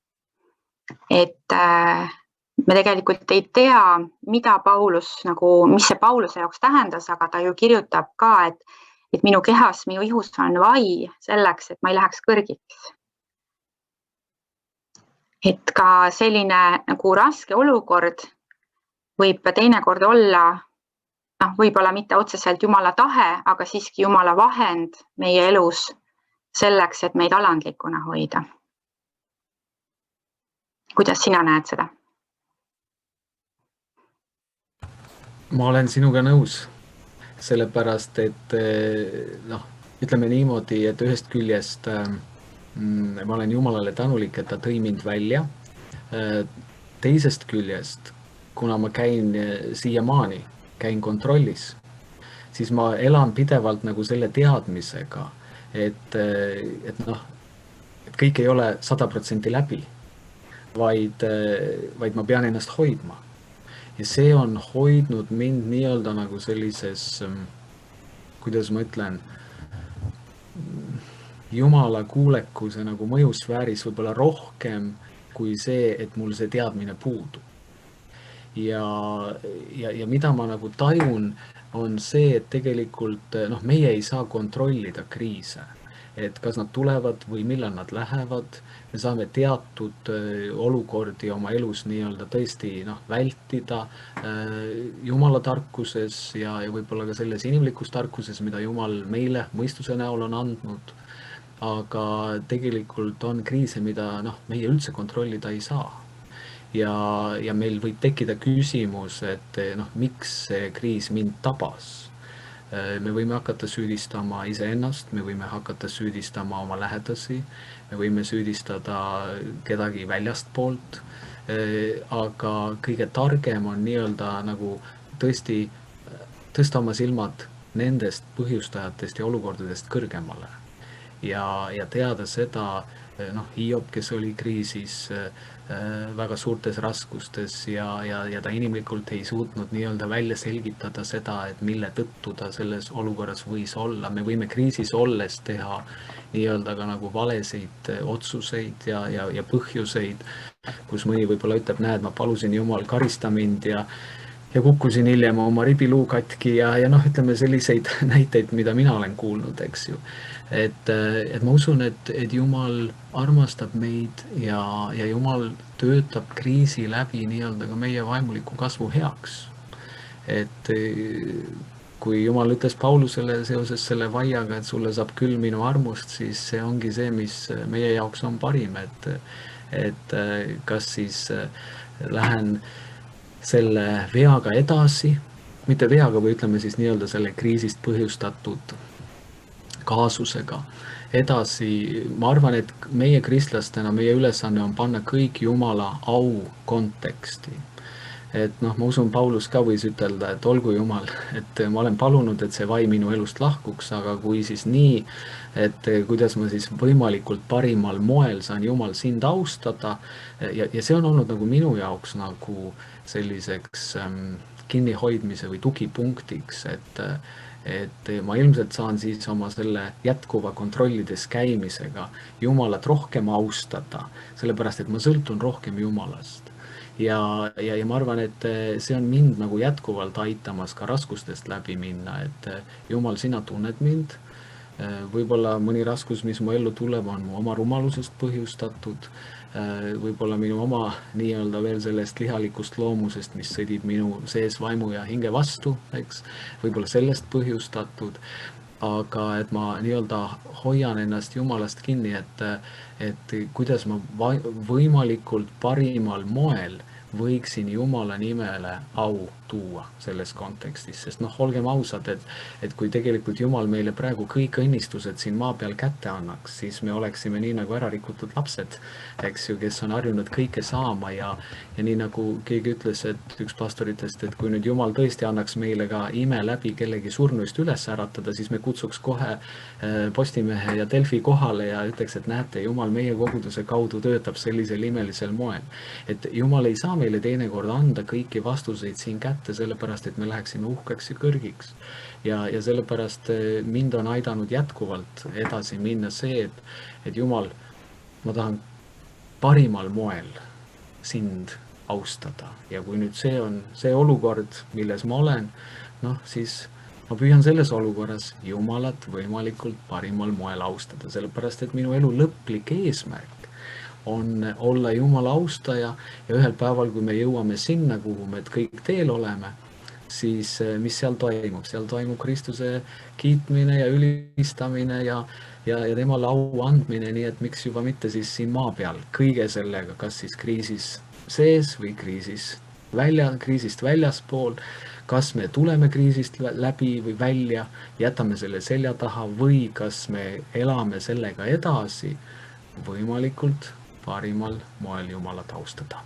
M: Et me tegelikult ei tea, mida Paulus, mis see Pauluse jaoks tähendas, aga ta ju kirjutab ka, et minu kehas, minu ihus on vai selleks, et ma ei läheks kõrgiks. Et ka selline raske olukord võib teinekord olla, võib-olla mitte otseselt Jumala tahe, aga siiski Jumala vahend meie elus selleks, et meid alandlikuna hoida. Kuidas sina näed seda?
N: Ma olen sinuga nõus, sellepärast, et ütleme niimoodi, et ühest küljest ma olen Jumalale tänulik, et ta tõi mind välja. Teisest küljest, kuna ma käin siiamaani, käin kontrollis, siis ma elan pidevalt selle teadmisega, et kõik ei ole 100% läbi, vaid ma pean ennast hoidma. Ja see on hoidnud mind nii-öelda sellises, kuidas ma ütlen, Jumala kuulekuse mõjusfääris võib-olla rohkem kui see, et mul see teadmine puudub. Ja mida ma tajun, on see, et tegelikult meie ei saa kontrollida kriise. Et kas nad tulevad või millal nad lähevad. Me saame teatud olukordi oma elus nii-öelda tõesti vältida Jumala tarkuses ja võib-olla ka selles inimlikus tarkuses, mida Jumal meile mõistuse näol on andnud. Aga tegelikult on kriise, mida meie üldse kontrollida ei saa. Ja meil võib tekkida küsimus, et miks see kriis mind tabas. Me võime hakata süüdistama iseennast, me võime hakata süüdistama oma lähedasi, me võime süüdistada kedagi väljast poolt, aga kõige targem on nii-öelda tõesti tõsta oma silmad nendest põhjustajatest ja olukordadest kõrgemale. Ja teada seda, Hiob, kes oli kriisis väga suurtes raskustes ja ta inimlikult ei suutnud nii-öelda välja selgitada seda, et mille tõttu ta selles olukorras võis olla. Me võime kriisis olles teha nii-öelda ka valesid otsuseid ja põhjuseid, kus mõni võib-olla ütleb, näed, ma palusin Jumal karista mind ja kukkusin hiljem oma ribiluu katki ja ütleme selliseid näiteid, mida mina olen kuulnud, eks ju. Et ma usun, et Jumal armastab meid ja Jumal töötab kriisi läbi nii-öelda ka meie vaimuliku kasvu heaks. Et kui Jumal ütles Paulusele seoses selle vaiaga, et sulle saab küll minu armust, siis see ongi see, mis meie jaoks on parim, et kas siis lähen selle veaga edasi, mitte veaga, või ütleme siis nii-öelda selle kriisist põhjustatud kaasusega edasi. Ma arvan, et meie kristlastena, meie ülesanne on panna kõik Jumala au konteksti. Et ma usun, Paulus ka võis ütelda, et olgu Jumal, et ma olen palunud, et see vai minu elust lahkuks, aga kui siis nii, et kuidas ma siis võimalikult parimal moel saan Jumal sind austada ja see on olnud minu jaoks selliseks kinnihoidmise või tugipunktiks, et ma ilmselt saan siis oma selle jätkuva kontrollides käimisega Jumalat rohkem austada, sellepärast et ma sõltun rohkem Jumalast. Ja ma arvan, et see on mind nagu jätkuvalt aitamas ka raskustest läbi minna, et Jumal, sina tunned mind. Võib-olla mõni raskus, mis mu ellu tuleb, on mu oma rumalusest põhjustatud, võib-olla minu oma nii-öelda veel sellest lihalikust loomusest, mis sõdib minu sees vaimu ja hinge vastu, eks, võib-olla sellest põhjustatud, aga et ma nii-öelda hoian ennast Jumalast kinni, et kuidas ma võimalikult parimal moel võiksin Jumala nimele au tuua selles kontekstis, sest olgem ausad, et kui tegelikult Jumal meile praegu kõik õnnistused siin maa peal kätte annaks, siis me oleksime nii nagu ära rikutud lapsed, eks ju, kes on harjunud kõike saama ja nii nagu keegi ütles, et üks pastoritest, et kui nüüd Jumal tõesti annaks meile ka ime läbi kellegi surnuist üles äratada, siis me kutsuks kohe Postimehe ja Delfi kohale ja ütleks, et näete, Jumal meie koguduse kaudu töötab sellisel imelisel moel. Et Jumal ei saa meile teinekord anda kõiki vastuseid siin kätte, sellepärast, et me läheksime uhkeks ja kõrgiks. Ja sellepärast mind on aidanud jätkuvalt edasi minna see, et Jumal, ma tahan parimal moel sind austada. Ja kui nüüd see on see olukord, milles ma olen, siis ma püüan selles olukorras Jumalat võimalikult parimal moel austada, sellepärast, et minu elu lõplik eesmärk on olla Jumala austaja ja ühel päeval, kui me jõuame sinna, kuhu me kõik teel oleme, siis mis seal toimub? Seal toimub Kristuse kiitmine ja ülistamine ja temale au andmine, nii et miks juba mitte siis siin maa peal kõige sellega, kas siis kriisis sees või kriisist väljaspool, kas me tuleme kriisist läbi või välja, jätame selle selja taha või kas me elame sellega edasi võimalikult parimal moel Jumalat austada.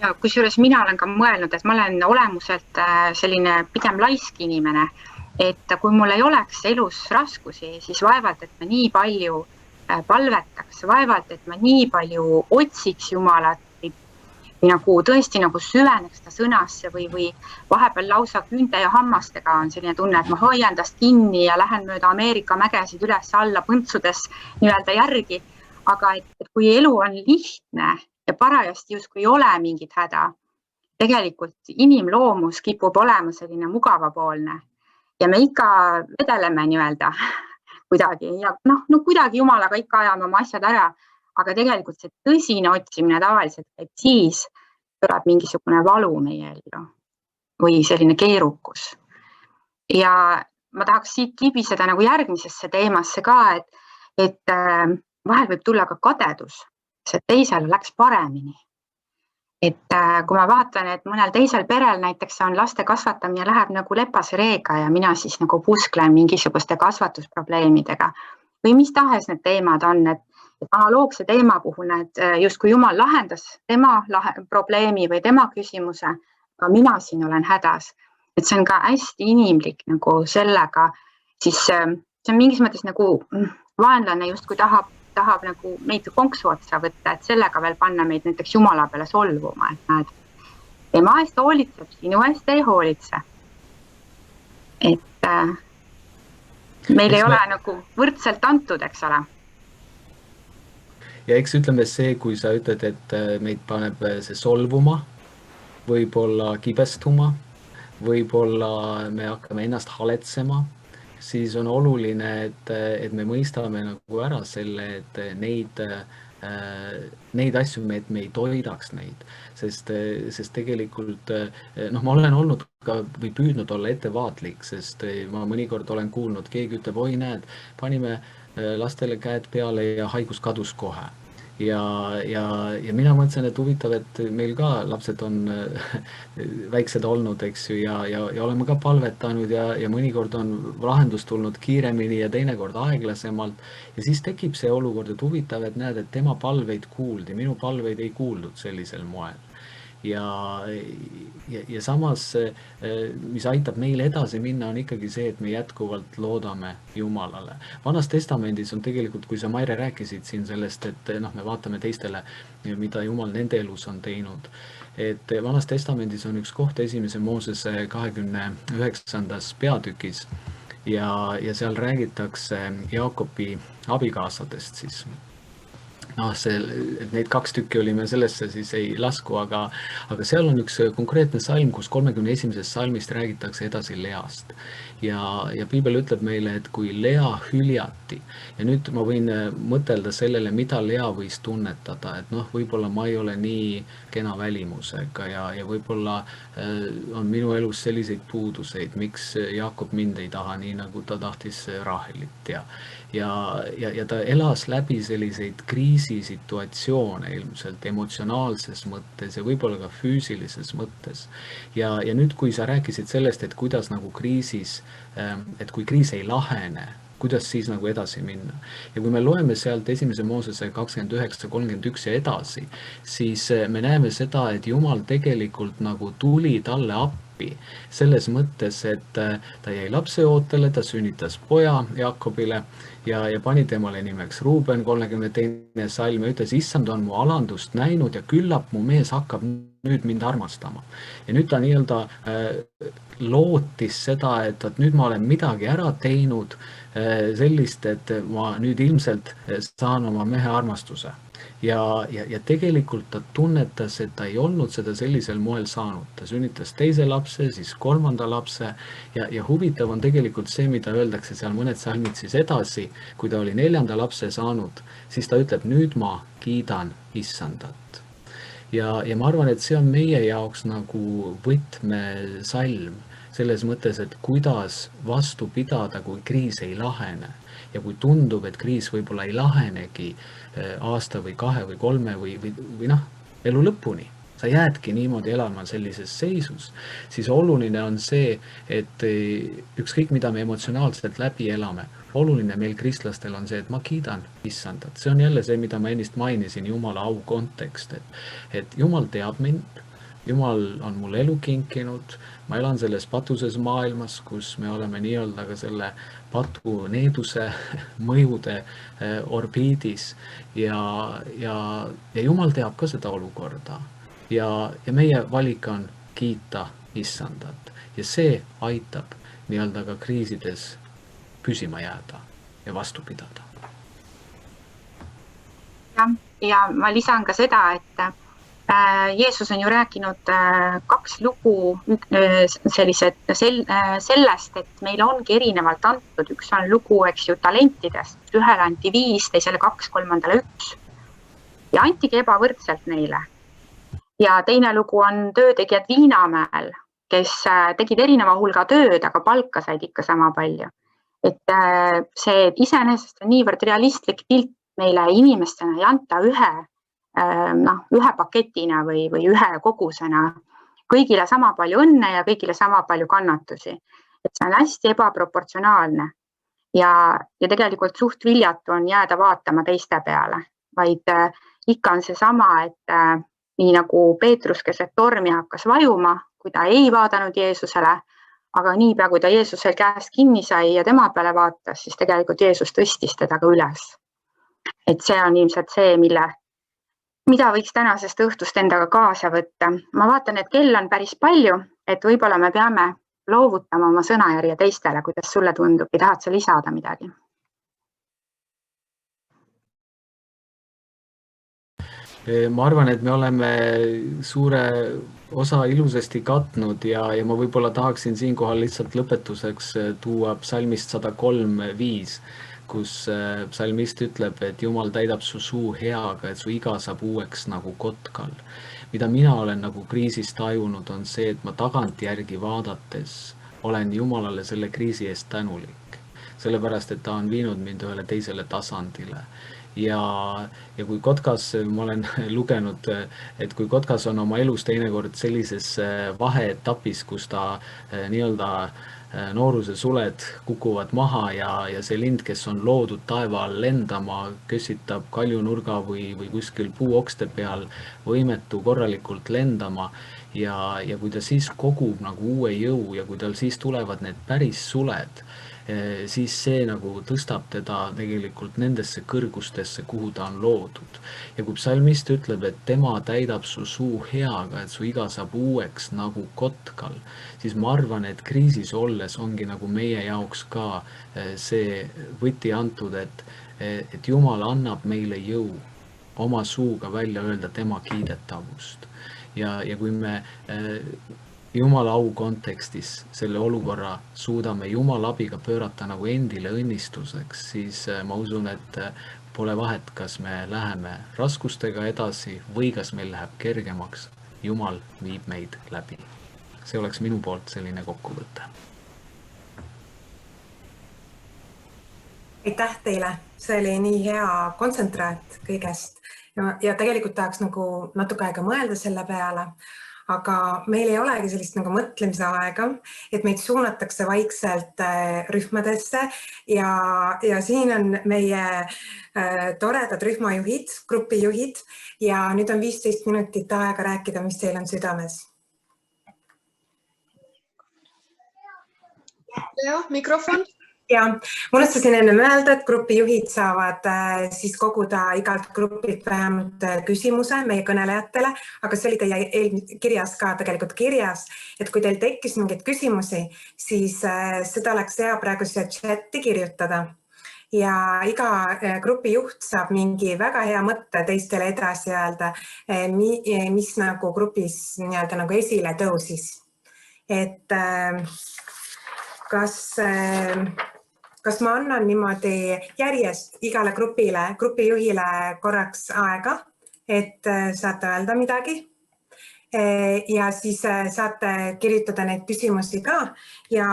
M: Ja kusjuures mina olen ka mõelnud, et ma olen olemuselt selline pigem laisk inimene, et kui mul ei oleks elus raskusi, siis vaevalt, et ma nii palju palvetaks, vaevalt, et ma nii palju otsiks Jumalat või nagu tõesti nagu süveneks ta sõnasse või vahepeal lausa küünte ja hammastega on selline tunne, et ma hoian tast kinni ja lähen mööda Ameerika mägesid üles alla põntsudes nii-öelda järgi. Aga et kui elu on lihtne ja parajasti justkui ei ole mingit häda, tegelikult inimloomus kipub olema selline mugavapoolne ja me ikka vedeleme nii-öelda kuidagi ja kuidagi Jumalaga ikka ajame oma asjad ära, aga tegelikult see tõsine otsimine tavaliselt käib siis, tuleb mingisugune valu meie ellu või selline keerukus. Ja ma tahaks siit libiseda nagu järgmisesse teemasse ka, et vahel võib tulla ka kadedus, see teisel läks paremini. Et kui ma vaatan, et mõnel teisel perel näiteks on laste kasvatamine läheb nagu lepase reega ja mina siis nagu pusklen mingisuguste kasvatusprobleemidega või mis tahes need teemad on, et analoogse teema puhul need justkui Jumal lahendas tema probleemi või tema küsimuse, aga mina siin olen hädas. Et see on ka hästi inimlik nagu sellega, siis see on mingis mõttes nagu vaenlane justkui tahab nagu meid konksu otsa võtta, et sellega veel panna meid näiteks Jumala peale solvuma, et näed, tema eest hoolitseb, sinu eest ei hoolitse. Et meil ei ole nagu võrdselt antud, eks ole.
N: Ja eks ütleme see, kui sa ütled, et meid paneb see solvuma, võib-olla kibestuma, võib-olla me hakkame ennast haletsema, siis on oluline, et me mõistame nagu ära selle, et neid asju me ei toidaks neid, sest tegelikult ma olen olnud ka või püüdnud olla ettevaatlik, sest ma mõnikord olen kuulnud, keegi ütleb, oi näed, panime lastele käed peale ja haigus kadus kohe. Ja mina mõtlesin, et huvitav, et meil ka lapsed on väiksed olnud, eks ju, ja oleme ka palvetanud ja mõnikord on lahendus tulnud kiiremini ja teinekord aeglasemalt. Ja siis tekib see olukord, et huvitav, et näed, et tema palveid kuuldi, minu palveid ei kuuldud sellisel moel. Ja samas, mis aitab meil edasi minna, on ikkagi see, et me jätkuvalt loodame Jumalale. Vanas testamendis on tegelikult, kui sa, Maire, rääkisid siin sellest, et me vaatame teistele, mida Jumal nende elus on teinud, et Vanas Testamendis on üks koht 1. Moosese 29. peatükis ja seal räägitakse Jaakobi abikaasadest siis. Neid 2 tükki oli, me sellesse siis ei lasku, aga seal on üks konkreetne salm, kus 31. salmist räägitakse edasi Least. Ja piibel ütleb meile, et kui Lea hüljati, ja nüüd ma võin mõtelda sellele, mida Lea võis tunnetada, et võib-olla ma ei ole nii kena välimusega ja võib-olla on minu elus selliseid puuduseid, miks Jaakob mind ei taha nii, nagu ta tahtis Rahelit ja ta elas läbi selliseid kriisisituatsioone ilmselt emotsionaalses mõttes ja võib-olla ka füüsilises mõttes. Ja nüüd, kui sa rääkisid sellest, et kuidas nagu kriisis, et kui kriis ei lahene, kuidas siis nagu edasi minna. Ja kui me loeme sealt 1. Moosese 29-31 ja edasi, siis me näeme seda, et Jumal tegelikult nagu tuli talle appi selles mõttes, et ta jäi lapseootele, ta sünnitas poja Jaakobile ja pani temale nimeks Ruuben, 32. salm, ja ütles, issand on mu alandust näinud ja küllap mu mees hakkab nüüd mind armastama. Ja nüüd ta nii-öelda lootis seda, et nüüd ma olen midagi ära teinud sellist, et ma nüüd ilmselt saan oma mehe armastuse. Ja tegelikult ta tunnetas, et ta ei olnud seda sellisel moel saanud. Ta sünnitas teise lapse, siis 3. lapse ja huvitav on tegelikult see, mida öeldakse seal mõned salmid siis edasi, kui ta oli 4. lapse saanud, siis ta ütleb, nüüd ma kiidan issandat. Ja ma arvan, et see on meie jaoks nagu võtmesalm selles mõttes, et kuidas vastu pidada, kui kriis ei lahene. Ja kui tundub, et kriis võib-olla ei lahenegi aasta või 2 või 3 või elu lõpuni, sa jäädki niimoodi elama sellises seisus, siis oluline on see, et ükskõik mida me emotsionaalselt läbi elame, oluline meil kristlastel on see, et ma kiidan issandat. See on jälle see, mida ma ennist mainisin, Jumala au kontekst, et Jumal teab mind, Jumal on mulle elu kinkinud, ma elan selles patuses maailmas, kus me oleme nii-öelda ka selle patu needuse mõjude orbiidis ja Jumal teab ka seda olukorda ja meie valik on kiita issandat ja see aitab nii-öelda ka kriisides püsima jääda ja vastu pidada.
M: Ja ma lisan ka seda, et Jeesus on ju rääkinud 2 lugu sellest, et meile ongi erinevalt antud. Üks on lugu, talentidest. Ühele anti 5, teisele 2, 3-ndale 1. Ja antigi ebavõrdselt neile. Ja teine lugu on töötegijad Viinamäel, kes tegid erineva hulga tööd, aga palka said ikka sama palju. Et see iseenesest on niivõrd realistlik pilt meile inimestena ei anta ühe paketina või ühe kogusena kõigile sama palju õnne ja kõigile sama palju kannatusi. Et see on hästi ebaproportsionaalne ja tegelikult suht viljatu on jääda vaatama teiste peale, vaid ikka on see sama, et nii nagu Peetrus keset tormi hakkas vajuma, kui ta ei vaadanud Jeesusele, aga niipea kui ta Jeesusel käest kinni sai ja tema peale vaatas, siis tegelikult Jeesus tõstis teda ka üles. Et see on ilmselt see, mida võiks tänasest õhtust endaga kaasa võtta. Ma vaatan, et kell on päris palju, et võib-olla me peame loovutama oma sõnajärje teistele, kuidas sulle tundub ja tahad sa lisada midagi?
N: Ma arvan, et me oleme suure osa ilusasti katnud ja ma võib-olla tahaksin siinkohal lihtsalt lõpetuseks tuua psalmist 103:5, kus psalmist ütleb, et Jumal täidab su suu heaga, et su iga saab uueks nagu kotkal. Mida mina olen nagu kriisis tajunud on see, et ma tagantjärgi vaadates olen Jumalale selle kriisi eest tänulik. Sellepärast, et ta on viinud mind ühele teisele tasandile. Ja kui Kotkas, ma olen lugenud, et kui Kotkas on oma elus teinekord sellises vaheetapis, kus ta nii-öelda nooruse suled kukuvad maha ja see lind, kes on loodud taeva all lendama, kössitab kaljunurga või kuskil puuokste peal võimetu korralikult lendama ja kui ta siis kogub nagu uue jõu ja kui tal siis tulevad need päris suled, siis see nagu tõstab teda tegelikult nendesse kõrgustesse, kuhu ta on loodud. Ja kui psalmist ütleb, et tema täidab su suu heaga, et su iga saab uueks nagu kotkal, siis ma arvan, et kriisis olles ongi nagu meie jaoks ka see võti antud, et Jumal annab meile jõu oma suuga välja öelda tema kiidetavust. Ja kui me Jumala au kontekstis selle olukorra suudame Jumala abiga pöörata nagu endile õnnistuseks, siis ma usun, et pole vahet, kas me läheme raskustega edasi või kas meil läheb kergemaks. Jumal viib meid läbi. See oleks minu poolt selline kokkuvõte.
A: Aitäh teile, see oli nii hea kontsentraat kõigest ja tegelikult tahaks nagu natuke aega mõelda selle peale, aga meil ei olegi sellist nagu mõtlemise aega, et meid suunatakse vaikselt rühmadesse ja siin on meie toredad rühmajuhid, grupijuhid ja nüüd on 15 minutit aega rääkida, mis teil on südames.
O: Jah, mikrofon.
A: Ja, ma unustasin enne öelda, et grupijuhid saavad siis koguda igalt grupilt vähemalt küsimuse meie kõnelejatele, aga see oli teie kirjas ka tegelikult kirjas, et kui teil tekkis mingeid küsimusi, siis seda oleks hea praegu siia chati kirjutada. Ja iga grupijuht saab mingi väga hea mõtte teistele edasi öelda, mis nagu grupis nii-öelda nagu esile tõusis. Et kas ma annan niimoodi järjest igale grupijuhile korraks aega, et saate öelda midagi ja siis saate kirjutada neid küsimusi ka ja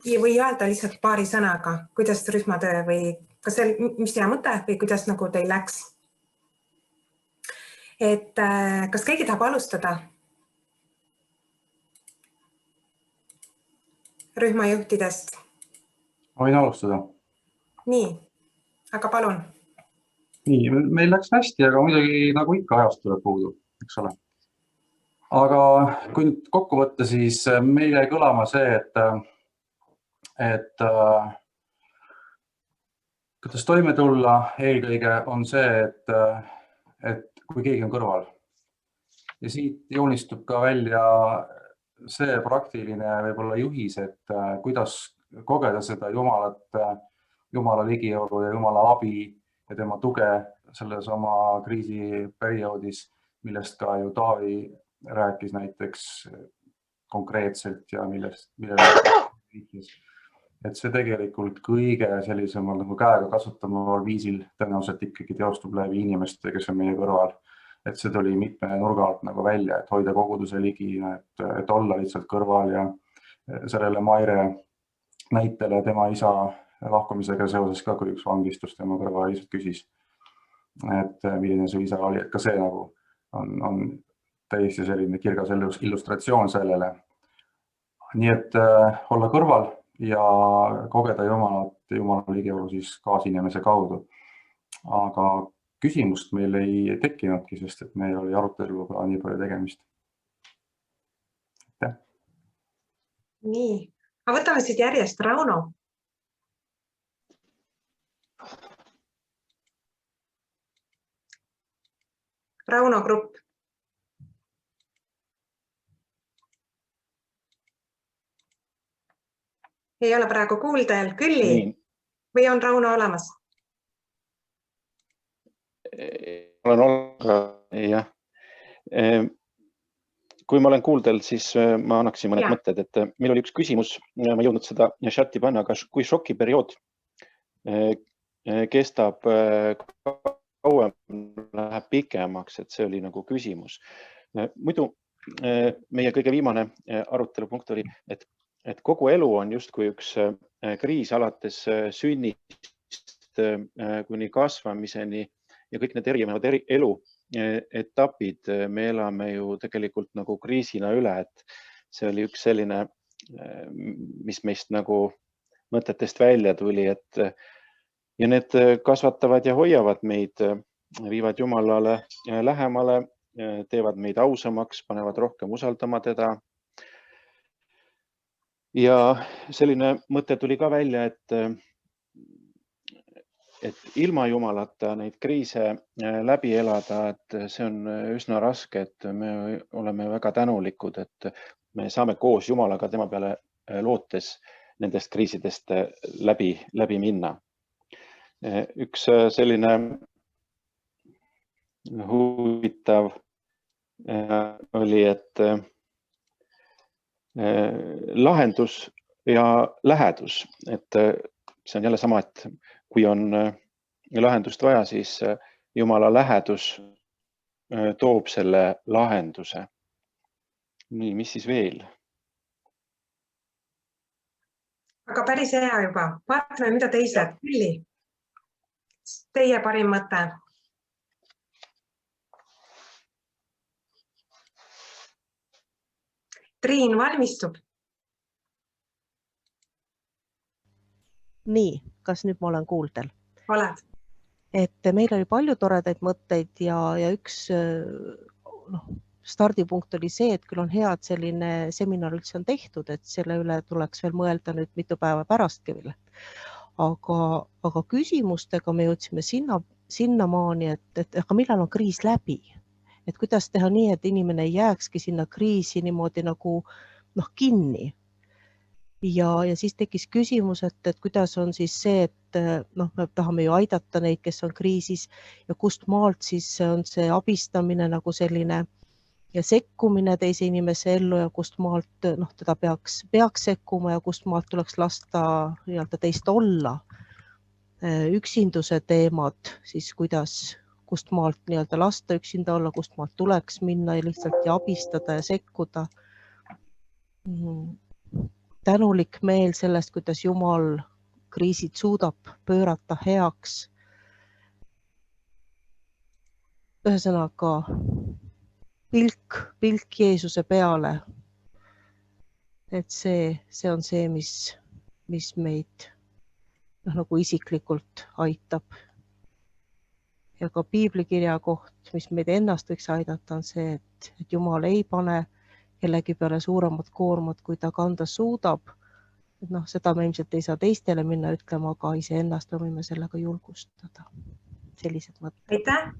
A: või öelda lihtsalt paari sõnaga, kuidas rühmatöö või kas see, mis hea mõte või kuidas nagu teil läks. Et kas keegi tahab alustada? Rühmajuhtidest.
P: Ma võin alustada.
A: Nii, aga palun.
P: Nii, meil läks hästi, aga muidugi nagu ikka ajast tuleb puudu, eks ole. Aga kui nüüd kokku võtta, siis meil jäi kõlama see, et kuidas toime tulla eelkõige on see, et kui keegi on kõrval. Ja siit joonistub ka välja see praktiline võib-olla juhis, et kuidas kogeda seda Jumala ligiolu ja Jumala abi ja tema tuge selles oma kriisiperioodis, millest ka ju Taavi rääkis näiteks konkreetselt ja millele viitis. Et see tegelikult kõige sellisemal nagu käega kasutamal viisil tõenäoliselt ikkagi teostub läbi inimeste, kes on meie kõrval. Et see tuli mitme nurga alt nagu välja, et hoida koguduse ligi, et olla lihtsalt kõrval ja sellele Maire näitele tema isa lahkumisega seoses ka, kui üks vangistus tema kõrval lihtsalt küsis, et milline su isa oli, et ka see nagu on täiesti selline kirgas illustratsioon sellele. Nii et olla kõrval ja kogeda Jumala ligiolu siis kaasinimese kaudu. Aga küsimust meil ei tekkinudki, sest et meil oli aruteluga nii palju tegemist.
A: Nii, aga võtame siit järjest Rauno. Rauno grupp. Ei ole praegu kuuldel, Külli või on Rauno olemas?
Q: Olen olemas, jah. Kui ma olen kuuldel, siis ma annaksin mõned mõtted, et meil oli üks küsimus, ma ei jõudnud seda chati panna, aga kui šokiperiood kestab kauem, läheb pikemaks, et see oli nagu küsimus. Muidu meie kõige viimane arutelupunkt oli, et kogu elu on justkui üks kriis alates sünnist kuni kasvamiseni ja kõik need erinevad elu etapid me elame ju tegelikult nagu kriisina üle, et see oli üks selline, mis meist nagu mõtetest välja tuli, et ja need kasvatavad ja hoiavad meid, viivad Jumalale lähemale, teevad meid ausamaks, panevad rohkem usaldama teda. ja selline mõte tuli ka välja, et ilma Jumalata neid kriise läbi elada, et see on üsna raske, et me oleme väga tänulikud, et me saame koos Jumalaga tema peale lootes nendest kriisidest läbi minna. Üks selline huvitav oli, et lahendus ja lähedus, et see on jälle sama, et kui on lahendust vaja, siis Jumala lähedus toob selle lahenduse. Nii, mis siis veel?
A: Aga päris hea juba. Vaatame, mida teised. Külli, teie parim mõte. Triin valmistub.
O: Nii, kas nüüd ma olen kuuldel?
A: Oled.
O: Et meil oli palju toredaid mõtteid ja üks stardipunkt oli see, et küll on hea, et selline seminar üldse on tehtud, et selle üle tuleks veel mõelda nüüd mitu päeva pärastki veel. Aga küsimustega me jõudsime sinnamaani, et aga millal on kriis läbi? Et kuidas teha nii, et inimene ei jääkski sinna kriisi niimoodi nagu kinni. Ja siis tekkis küsimus, et kuidas on siis see, et me tahame ju aidata neid, kes on kriisis ja kust maalt siis on see abistamine nagu selline ja sekkumine teise inimese ellu ja kust maalt teda peaks sekkuma ja kust maalt tuleks lasta teist olla. Üksinduse teemad, siis kust maalt lasta üksinda olla, kust maalt tuleks minna ja lihtsalt ja abistada ja sekkuda. Tänulik meel sellest, kuidas Jumal kriisid suudab pöörata heaks. Ühesõnaga, pilk Jeesuse peale. Et see on see, mis meid nagu isiklikult aitab. Ja ka piiblikirja koht, mis meid ennast võiks aidata, on see, et Jumal ei pane kellegi peale suuremat koormat, kui ta kanda suudab. Et seda me ilmselt ei saa teistele minna ütlema, aga iseennast me võime sellega julgustada. Sellised mõtted.
A: Aitäh!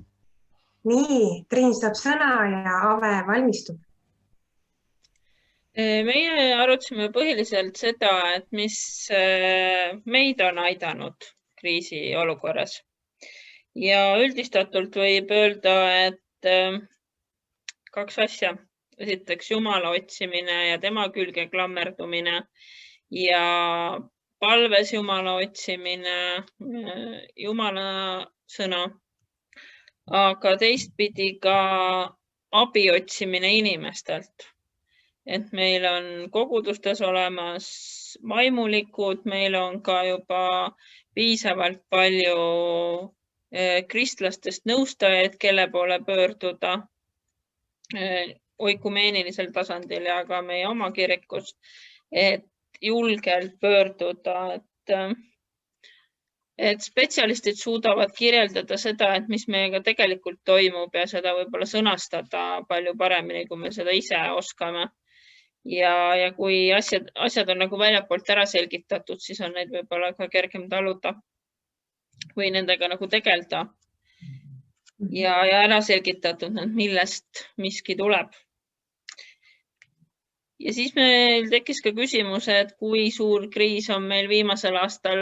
A: Nii, Triin saab sõna ja Ave valmistub.
R: Meie arutasime põhiliselt seda, et mis meid on aidanud kriisi olukorras. Ja üldistatult võib öelda, et kaks asja. Esiteks Jumala otsimine ja tema külge klammerdumine ja palves Jumala otsimine, Jumala sõna, aga teistpidi ka abi otsimine inimestelt. Et meil on kogudustes olemas vaimulikud, meil on ka juba piisavalt palju kristlastest nõustajaid, kelle poole pöörduda oikumeenilisel tasandil ja ka meie oma kirikus, et julgelt pöörduda, et spetsialistid suudavad kirjeldada seda, et mis meiega tegelikult toimub ja seda võib-olla sõnastada palju paremini, kui me seda ise oskame. Ja kui asjad on nagu väljapoolt ära selgitatud, siis on neid võib-olla ka kergem taluda või nendega nagu tegelda. Ja ära selgitatud, millest miski tuleb. Ja siis meil tekkis ka küsimus, et kui suur kriis on meil viimasel aastal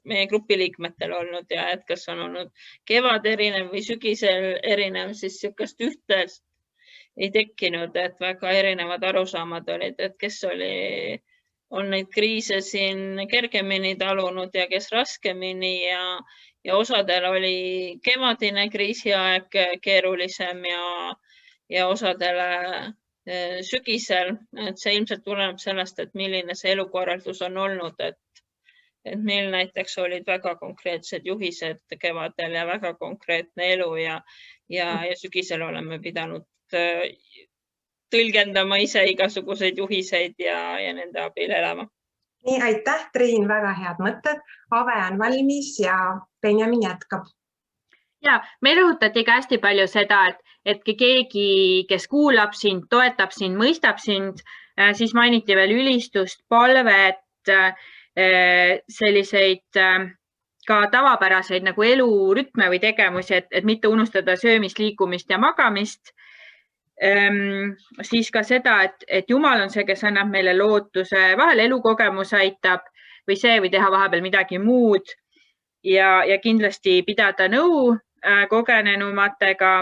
R: meie grupiliikmetel olnud ja et kas on olnud kevad erinev või sügisel erinev, siis sihukest ühtest ei tekkinud, et väga erinevad arusaamad olid, et kes on neid kriise siin kergemini talunud ja kes raskemini ja osadel oli kevadine kriisiaeg keerulisem ja osadele sügisel, et see ilmselt tuleneb sellest, et milline see elukorraldus on olnud, et meil näiteks olid väga konkreetsed juhised kevadel ja väga konkreetne elu ja sügisel oleme pidanud tõlgendama ise igasuguseid juhiseid ja nende abil elama.
A: Nii, aitäh, Triin, väga head mõtted. Ave on valmis ja Benjamin jätkab.
S: Ja, me rõhutati ka hästi palju seda, et keegi, kes kuulab sind, toetab sind, mõistab sind, siis mainiti veel ülistust, palvet, selliseid ka tavapäraseid nagu elurütme või tegemusi, et mitte unustada söömist, liikumist ja magamist. Siis ka seda, et Jumal on see, kes annab meile lootuse, vahel elukogemus aitab või teha vahepeal midagi muud ja kindlasti pidada nõu kogenenumatega.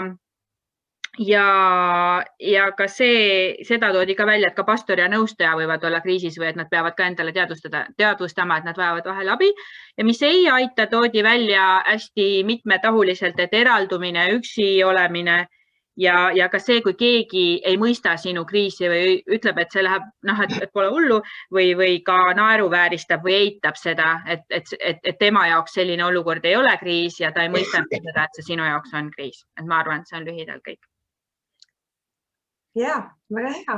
S: Ja ka seda toodi ka välja, et ka pastor ja nõustaja võivad olla kriisis või et nad peavad ka endale teadvustama, et nad vajavad vahel abi. Ja mis ei aita, toodi välja hästi mitmetahuliselt, et eraldumine, üksi olemine ja ka see, kui keegi ei mõista sinu kriisi või ütleb, et see läheb, et pole hullu või ka naeruvääristab või eitab seda, et tema jaoks selline olukord ei ole kriis ja ta ei mõista seda, et see sinu jaoks on kriis. Et ma arvan, et see on lühidalt kõik.
A: Jaa, väga hea.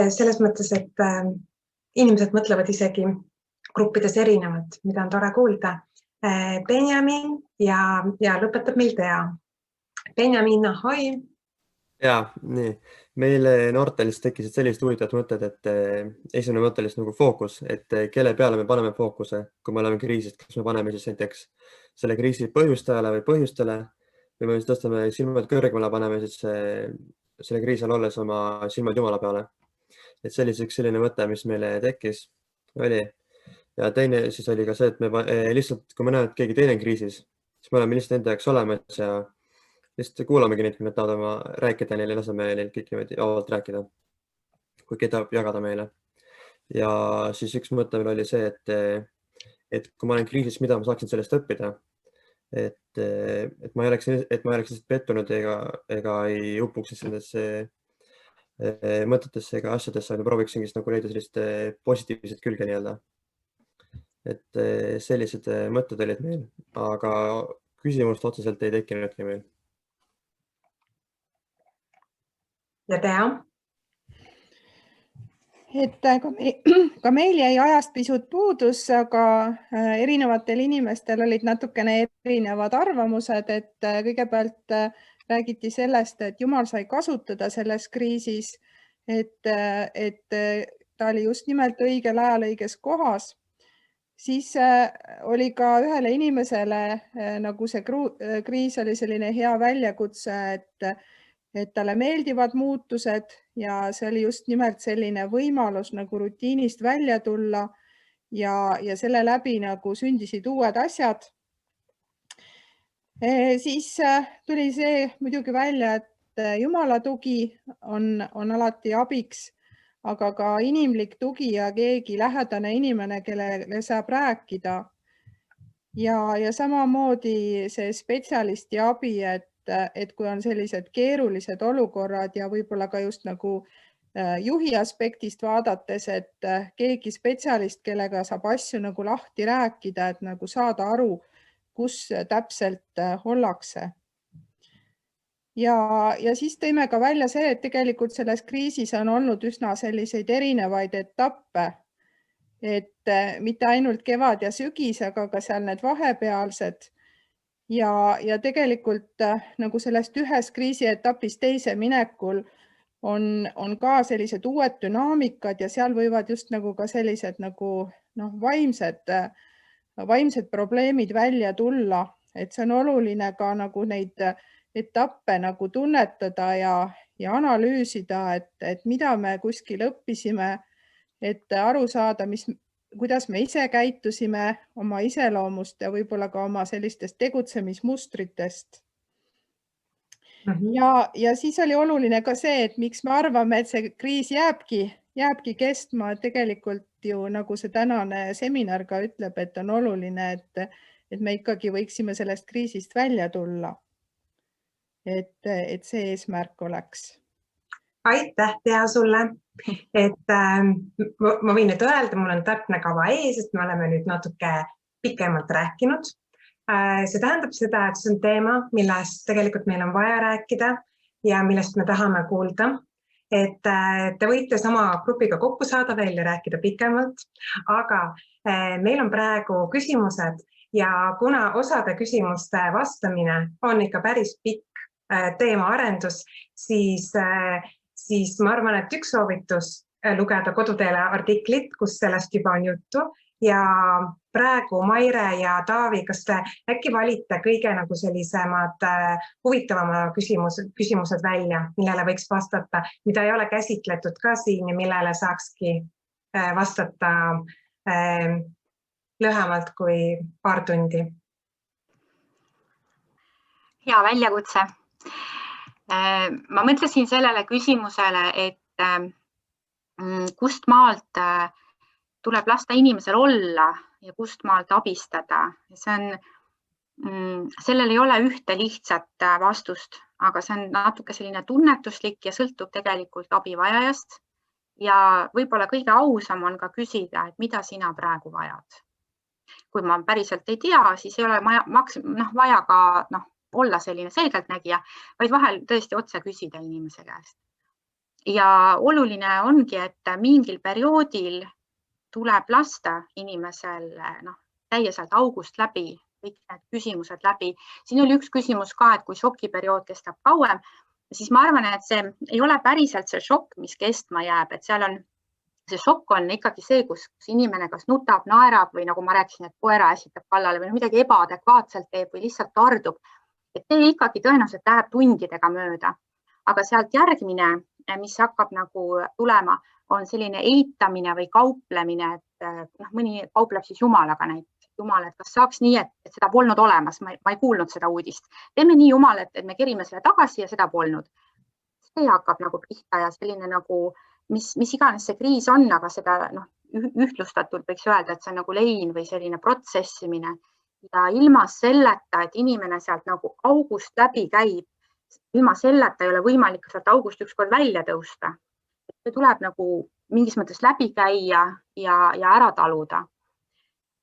A: Selles mõttes, et inimesed mõtlevad isegi gruppides erinevad, mida on tore kuulda. Benjamin ja lõpetab meil Tea. Benjamin, ahoi!
T: Jaa, nii. Meile noortelis tekkisid sellised huvitavad mõtted, et esimene mõte oli nagu fookus, et kelle peale me paneme fookuse, kui me oleme kriisist, kas me paneme siis näiteks selle kriisi põhjustajale või põhjustele või me tõstame silmad kõrgemale, paneme siis selle kriisi all olles oma silmad Jumala peale. Et see oli selline mõte, mis meile tekkis oli. Ja teine siis oli ka see, et me lihtsalt, kui me näeme, et keegi teine on kriisis, siis me oleme lihtsalt enda jaoks olemas ja lihtsalt kuulamegi neid, kui nad tahavad rääkida neile, laseme neil kõik niimoodi avalt rääkida, kui keegi tahab jagada meile. Ja siis üks mõte meil oli see, et kui ma olen kriisis, mida ma saaksin sellest õppida, et ma ei oleks lihtsalt pettunud ega ei upuks nendesse mõtetesse ega asjadesse, aga prooviksin nagu leida sellist positiivset külge nii-öelda. Et sellised mõtted olid meil, aga küsimust otseselt ei tekkinudki meil.
A: Ja Tea?
U: Et ka meil jäi ajast pisut puudus, aga erinevatel inimestel olid natukene erinevad arvamused, et kõigepealt räägiti sellest, et Jumal sai kasutada selles kriisis, et ta oli just nimelt õigel ajal õiges kohas. Siis oli ka ühele inimesele, nagu see kriis oli selline hea väljakutse, et talle meeldivad muutused ja see oli just nimelt selline võimalus nagu rutiinist välja tulla ja selle läbi nagu sündisid uued asjad. Siis tuli see muidugi välja, et Jumala tugi on alati abiks, aga ka inimlik tugi ja keegi lähedane inimene, kellele saab rääkida. Ja samamoodi see spetsialisti abi, et kui on sellised keerulised olukorrad ja võib-olla ka just nagu juhi aspektist vaadates, et keegi spetsialist, kellega saab asju nagu lahti rääkida, et nagu saada aru, kus täpselt ollakse. Ja siis tõime ka välja see, et tegelikult selles kriisis on olnud üsna selliseid erinevaid etappe, et mitte ainult kevad ja sügis, aga ka seal need vahepealsed. Ja tegelikult nagu sellest ühes kriisietapis teise minekul on ka sellised uued dünaamikad ja seal võivad just nagu ka sellised nagu vaimsed probleemid välja tulla, et see on oluline ka nagu neid etappe nagu tunnetada ja analüüsida, et mida me kuskil õppisime, et aru saada, kuidas me ise käitusime oma iseloomust ja võib-olla ka oma sellistest tegutsemismustritest. Ja siis oli oluline ka see, et miks me arvame, et see kriis jääbki kestma. Tegelikult ju nagu see tänane seminar ka ütleb, et on oluline, et me ikkagi võiksime sellest kriisist välja tulla. Et see eesmärk oleks.
A: Aitäh, Tea sulle. Et ma võin nüüd öelda, mul on täpne kava ees, et me oleme nüüd natuke pikemalt rääkinud. See tähendab seda, et see on teema, millest tegelikult meil on vaja rääkida ja millest me tahame kuulda. Et te võite sama grupiga kokku saada veel ja rääkida pikemalt, aga meil on praegu küsimused ja kuna osade küsimuste vastamine on ikka päris pikk teema arendus, siis ma arvan, et üks soovitus lugeda Koduteele artiklit, kus sellest juba on juttu ja praegu Maire ja Taavi, kas te äkki valite kõige nagu sellisemad huvitavama küsimused välja, millele võiks vastata, mida ei ole käsitletud ka siin ja millele saakski vastata lühemalt kui paar tundi?
M: Hea väljakutse. Ma mõtlesin sellele küsimusele, et kust maalt tuleb lasta inimesel olla ja kust maalt abistada. Sellel ei ole ühte lihtsat vastust, aga see on natuke selline tunnetuslik ja sõltub tegelikult abivajajast. Ja võib-olla kõige ausam on ka küsida, et mida sina praegu vajad. Kui ma päriselt ei tea, siis ei ole vaja ka olla selline selgeltnägija, vaid vahel tõesti otse küsida inimese käest. Ja oluline ongi, et mingil perioodil tuleb lasta inimesel käia sealt august läbi, kõik need küsimused läbi. Siin oli üks küsimus ka, et kui šokiperiood kestab kauem, siis ma arvan, et see ei ole päriselt see šokk, mis kestma jääb, et seal on, see šokk on ikkagi see, kus inimene kas nutab, naerab või nagu ma rääkisin, et koera äsitab kallale või midagi ebaadekvaatselt teeb või lihtsalt tardub. Et see ikkagi tõenäoliselt läheb tundidega mööda, aga sealt järgmine, mis hakkab nagu tulema, on selline eitamine või kauplemine, et mõni kaupleb siis Jumalaga näiteks. Jumal, et kas saaks nii, et seda polnud olemas, ma ei kuulnud seda uudist. Teeme nii Jumal, et me kerime selle tagasi ja seda polnud. See hakkab nagu pihta ja selline nagu, mis iganes see kriis on, aga seda ühtlustatult võiks öelda, et see on nagu lein või selline protsessimine. Ja ilma selleta, et inimene sealt nagu august läbi käib, ilma selleta ei ole võimalik sealt august ükskord välja tõusta. See tuleb nagu mingis mõttes läbi käia ja ära taluda.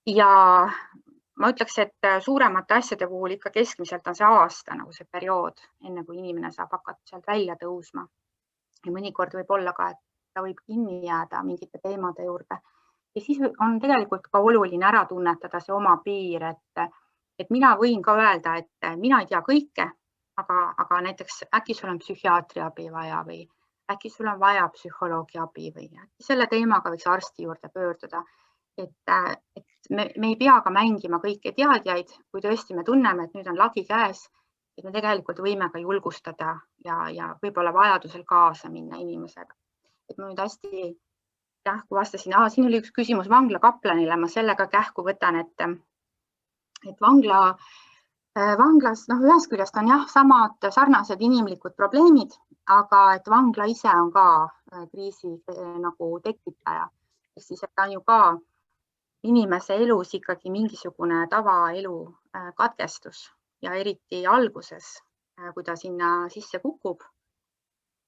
M: Ja ma ütleks, et suuremate asjade puhul ikka keskmiselt on see aasta nagu see periood, enne kui inimene saab hakata sealt välja tõusma. Ja mõnikord võib olla ka, et ta võib kinni jääda mingite teemade juurde. Ja siis on tegelikult ka oluline ära tunnetada see oma piir, et mina võin ka öelda, et mina ei tea kõike, aga näiteks äkki sul on psühhiaatri abi vaja või äkki sul on vaja psühholoogi abi või selle teemaga võiks arsti juurde pöörduda. Et me ei pea ka mängima kõiki teadjaid, kui tõesti me tunneme, et nüüd on lagi käes, et me tegelikult võime ka julgustada ja võib-olla vajadusel kaasa minna inimesega. Et ma nüüd hästi kähku vastasin, siin oli üks küsimus vanglakaplanile, ma sellega kähku võtan, et vanglas ühest küljest on samad sarnased inimlikud probleemid, aga et vangla ise on ka kriisi nagu tekitaja. Siis ta on ju ka inimese elus ikkagi mingisugune tavaelu katkestus ja eriti alguses, kui ta sinna sisse kukub,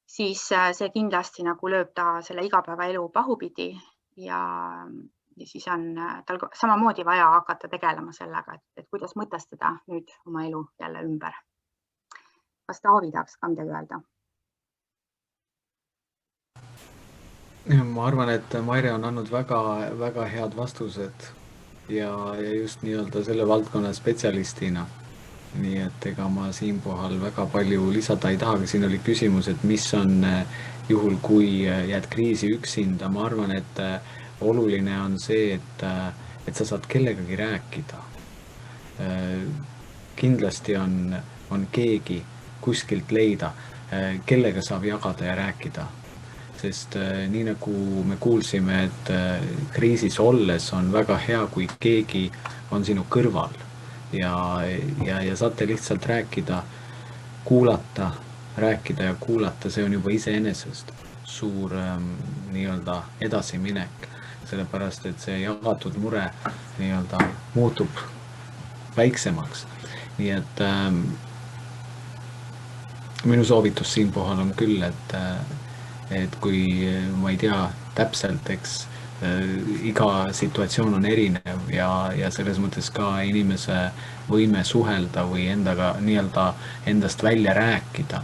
M: siis see kindlasti nagu lööb ta selle igapäevaelu pahupidi ja siis on tal samamoodi vaja hakata tegelema sellega, et kuidas mõtestada nüüd oma elu jälle ümber. Kas Taavi tahaks ka midagi öelda?
N: Ma arvan, et Maire on andnud väga head vastused ja just nii-öelda selle valdkonna spetsialistina. Nii et ega ma siinpohal väga palju lisada ei taha. Siin oli küsimus, et mis on juhul, kui jääd kriisi üksinda. Ma arvan, et oluline on see, et sa saad kellegagi rääkida. Kindlasti on keegi kuskilt leida, kellega saab jagada ja rääkida. Sest nii nagu me kuulsime, et kriisis olles on väga hea, kui keegi on sinu kõrval ja saate lihtsalt rääkida, rääkida ja kuulata, see on juba iseenesest suur nii-öelda edasiminek, sellepärast et see jagatud mure nii-öelda muutub väiksemaks. Nii et minu soovitus siinpohal on küll, et kui ma ei tea täpselt, eks iga situatsioon on erinev ja selles mõttes ka inimese võime suhelda või endaga nii-öelda endast välja rääkida,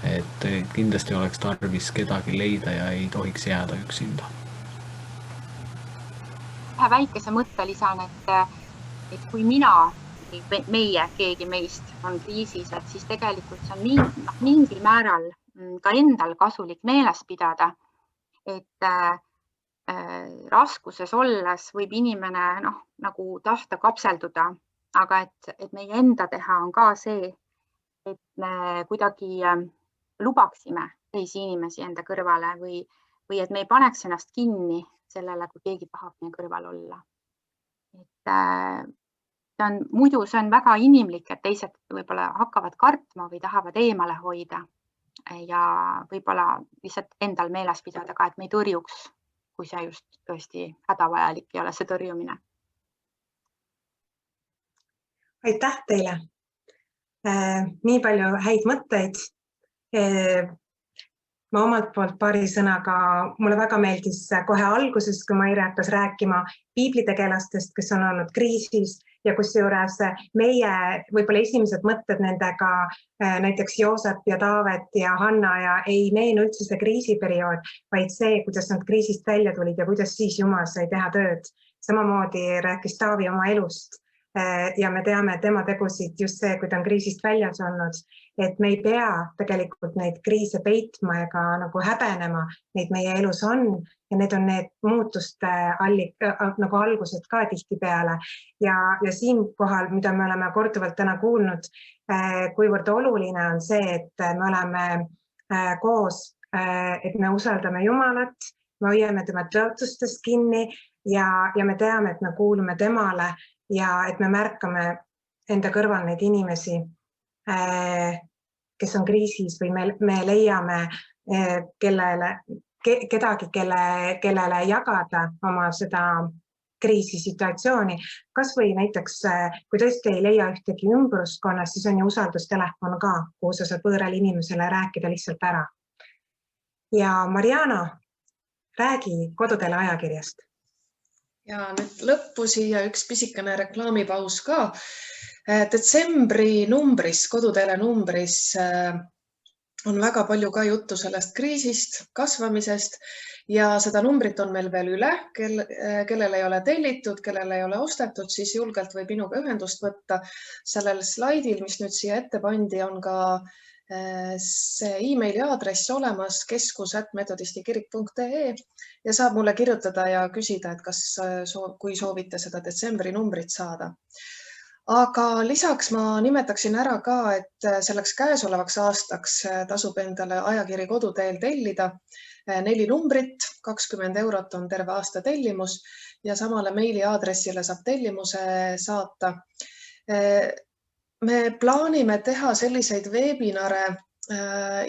N: et kindlasti oleks tarvis kedagi leida ja ei tohiks jääda üksinda.
M: Väikese mõtte lisan, et kui meie, keegi meist on kriisis, et siis tegelikult see on mingil määral ka endal kasulik meeles pidada, et raskuses olles võib inimene nagu tahta kapselduda, aga et meie enda teha on ka see, et me kuidagi lubaksime teisi inimesi enda kõrvale või et me ei paneks ennast kinni sellele, kui keegi tahab meie kõrval olla. Muidu see on väga inimlik, et teised võib-olla hakkavad kartma või tahavad eemale hoida ja võib-olla lihtsalt endal meeles pidada ka, et me ei tõrjuks, kui see just tõesti hädavajalik ei ole see tõrjumine.
A: Aitäh teile! Nii palju häid mõtteid. Ma omalt poolt paari sõnaga, mulle väga meeldis kohe alguses, kui Maire hakkas rääkima piiblitegelastest, kes on olnud kriisis ja kusjuures meie võib-olla esimesed mõtted nendega, näiteks Joosep ja Taavet ja Hanna ja ei meenu üldse see kriisiperiood, vaid see, kuidas nad kriisist välja tulid ja kuidas siis Jumal sai teha tööd. Samamoodi rääkis Taavi oma elust ja me teame tema tegusid just see, kui ta on kriisist väljas olnud, et me ei pea tegelikult neid kriise peitma ega nagu häbenema, neid meie elus on ja need on need muutuste nagu algused ka tihtipeale. Ja siinkohal, mida me oleme korduvalt täna kuulnud, kuivõrd oluline on see, et me oleme koos, et me usaldame Jumalat, me hoiame tema tõotustest kinni ja me teame, et me kuulume temale ja et me märkame enda kõrval neid inimesi, kes on kriisis või me leiame kedagi, kellele jagada oma seda kriisisituatsiooni. Kas või näiteks, kui tõesti ei leia ühtegi ümbruskonnas, siis on ju usaldustelefon ka, kuhu sa saad võõrale inimesele rääkida lihtsalt ära. Ja Mariana, räägi Kodutele ajakirjast.
B: Ja nüüd lõppu siia üks pisikene reklaamipaus ka. Detsembri numbris, Kodutele numbris on väga palju ka juttu sellest kriisist, kasvamisest ja seda numbrit on meil veel üle, kellel ei ole tellitud, kellel ei ole ostetud, siis julgelt võib minuga ühendust võtta. Sellel slaidil, mis nüüd siia ette pandi, on ka see e-maili aadress olemas keskus@metodistikirik.ee ja saab mulle kirjutada ja küsida, et kui soovite seda detsembri numbrit saada. Aga lisaks ma nimetaksin ära ka, et selleks käesolevaks aastaks tasub endale ajakiri Koduteel tellida 4 numbrit, 20 € on terve aasta tellimus ja samale meili aadressile saab tellimuse saata. Me plaanime teha selliseid webinare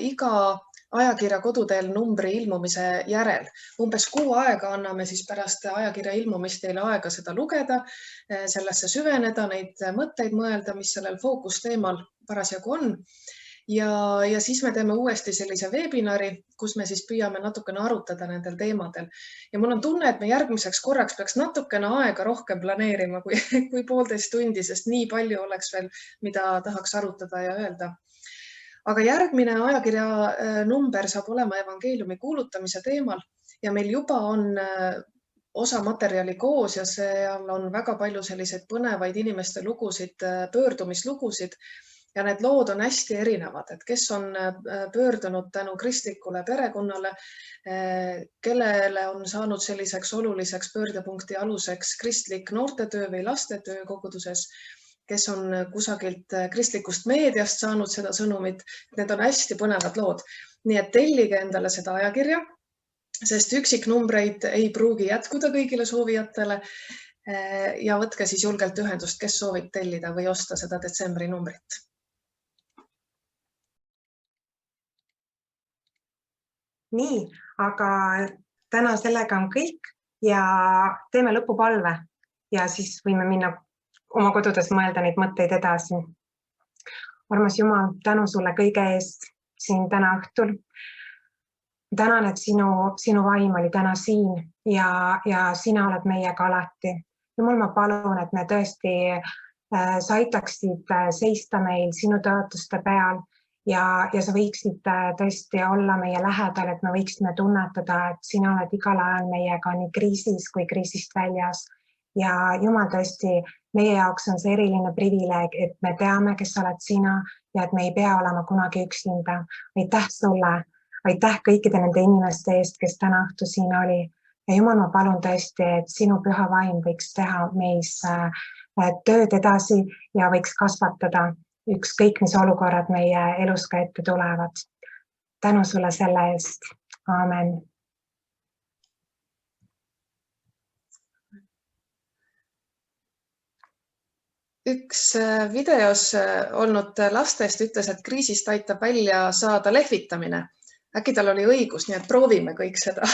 B: iga ajakirja Koduteel numbri ilmumise järel. Umbes 6 aega anname siis pärast ajakirja ilmumist teile aega seda lugeda, sellesse süveneda, neid mõtteid mõelda, mis sellel fookusteemal parasjagu on. Ja siis me teeme uuesti sellise webinari, kus me siis püüame natukene arutada nendel teemadel. Ja mul on tunne, et me järgmiseks korraks peaks natukene aega rohkem planeerima kui 1,5 tundi, sest nii palju oleks veel, mida tahaks arutada ja öelda. Aga järgmine ajakirja number saab olema evangeeliumi kuulutamise teemal ja meil juba on osa materjali koos ja seal on väga palju selliseid põnevaid inimeste lugusid, pöördumislugusid. Ja need lood on hästi erinevad, et kes on pöördunud tänu kristlikule perekonnale, kellele on saanud selliseks oluliseks pöördepunkti aluseks kristlik noortetöö või lastetöö koguduses, kes on kusagilt kristlikust meediast saanud seda sõnumit. Need on hästi põnevad lood. Nii et tellige endale seda ajakirja, sest üksiknumbreid ei pruugi jätkuda kõigile soovijatele ja võtke siis julgelt ühendust, kes soovib tellida või osta seda detsembri numbrit.
A: Nii, aga täna sellega on kõik ja teeme lõpupalve ja siis võime minna oma kodudes mõelda neid mõtteid edasi. Armas Jumal, tänu sulle kõige eest siin täna õhtul. Tänan, et sinu vaim oli täna siin ja sina oled meiega alati. Jumal, ma palun, et me tõesti sa aitaksid seista meil sinu tõotuste peal ja sa võiksid tõesti olla meie lähedal, et me võiksime tunnetada, et sina oled igal ajal meiega nii kriisis kui kriisist väljas. Ja Jumal tõesti, meie jaoks on see eriline privileeg, et me teame, kes sa oled sina ja et me ei pea olema kunagi üksinda. Aitäh sulle, aitäh kõikide nende inimeste eest, kes täna õhtu siin oli. Ja Jumal, ma palun tõesti, et sinu püha vaim võiks teha meis tööd edasi ja võiks kasvatada ükskõik, mis olukorrad meie elus ka ette tulevad. Tänu sulle selle eest. Aamen.
B: Üks videos olnud lastest ütles, et kriisist aitab välja saada lehvitamine. Äkki tal oli õigus, nii et proovime kõik seda.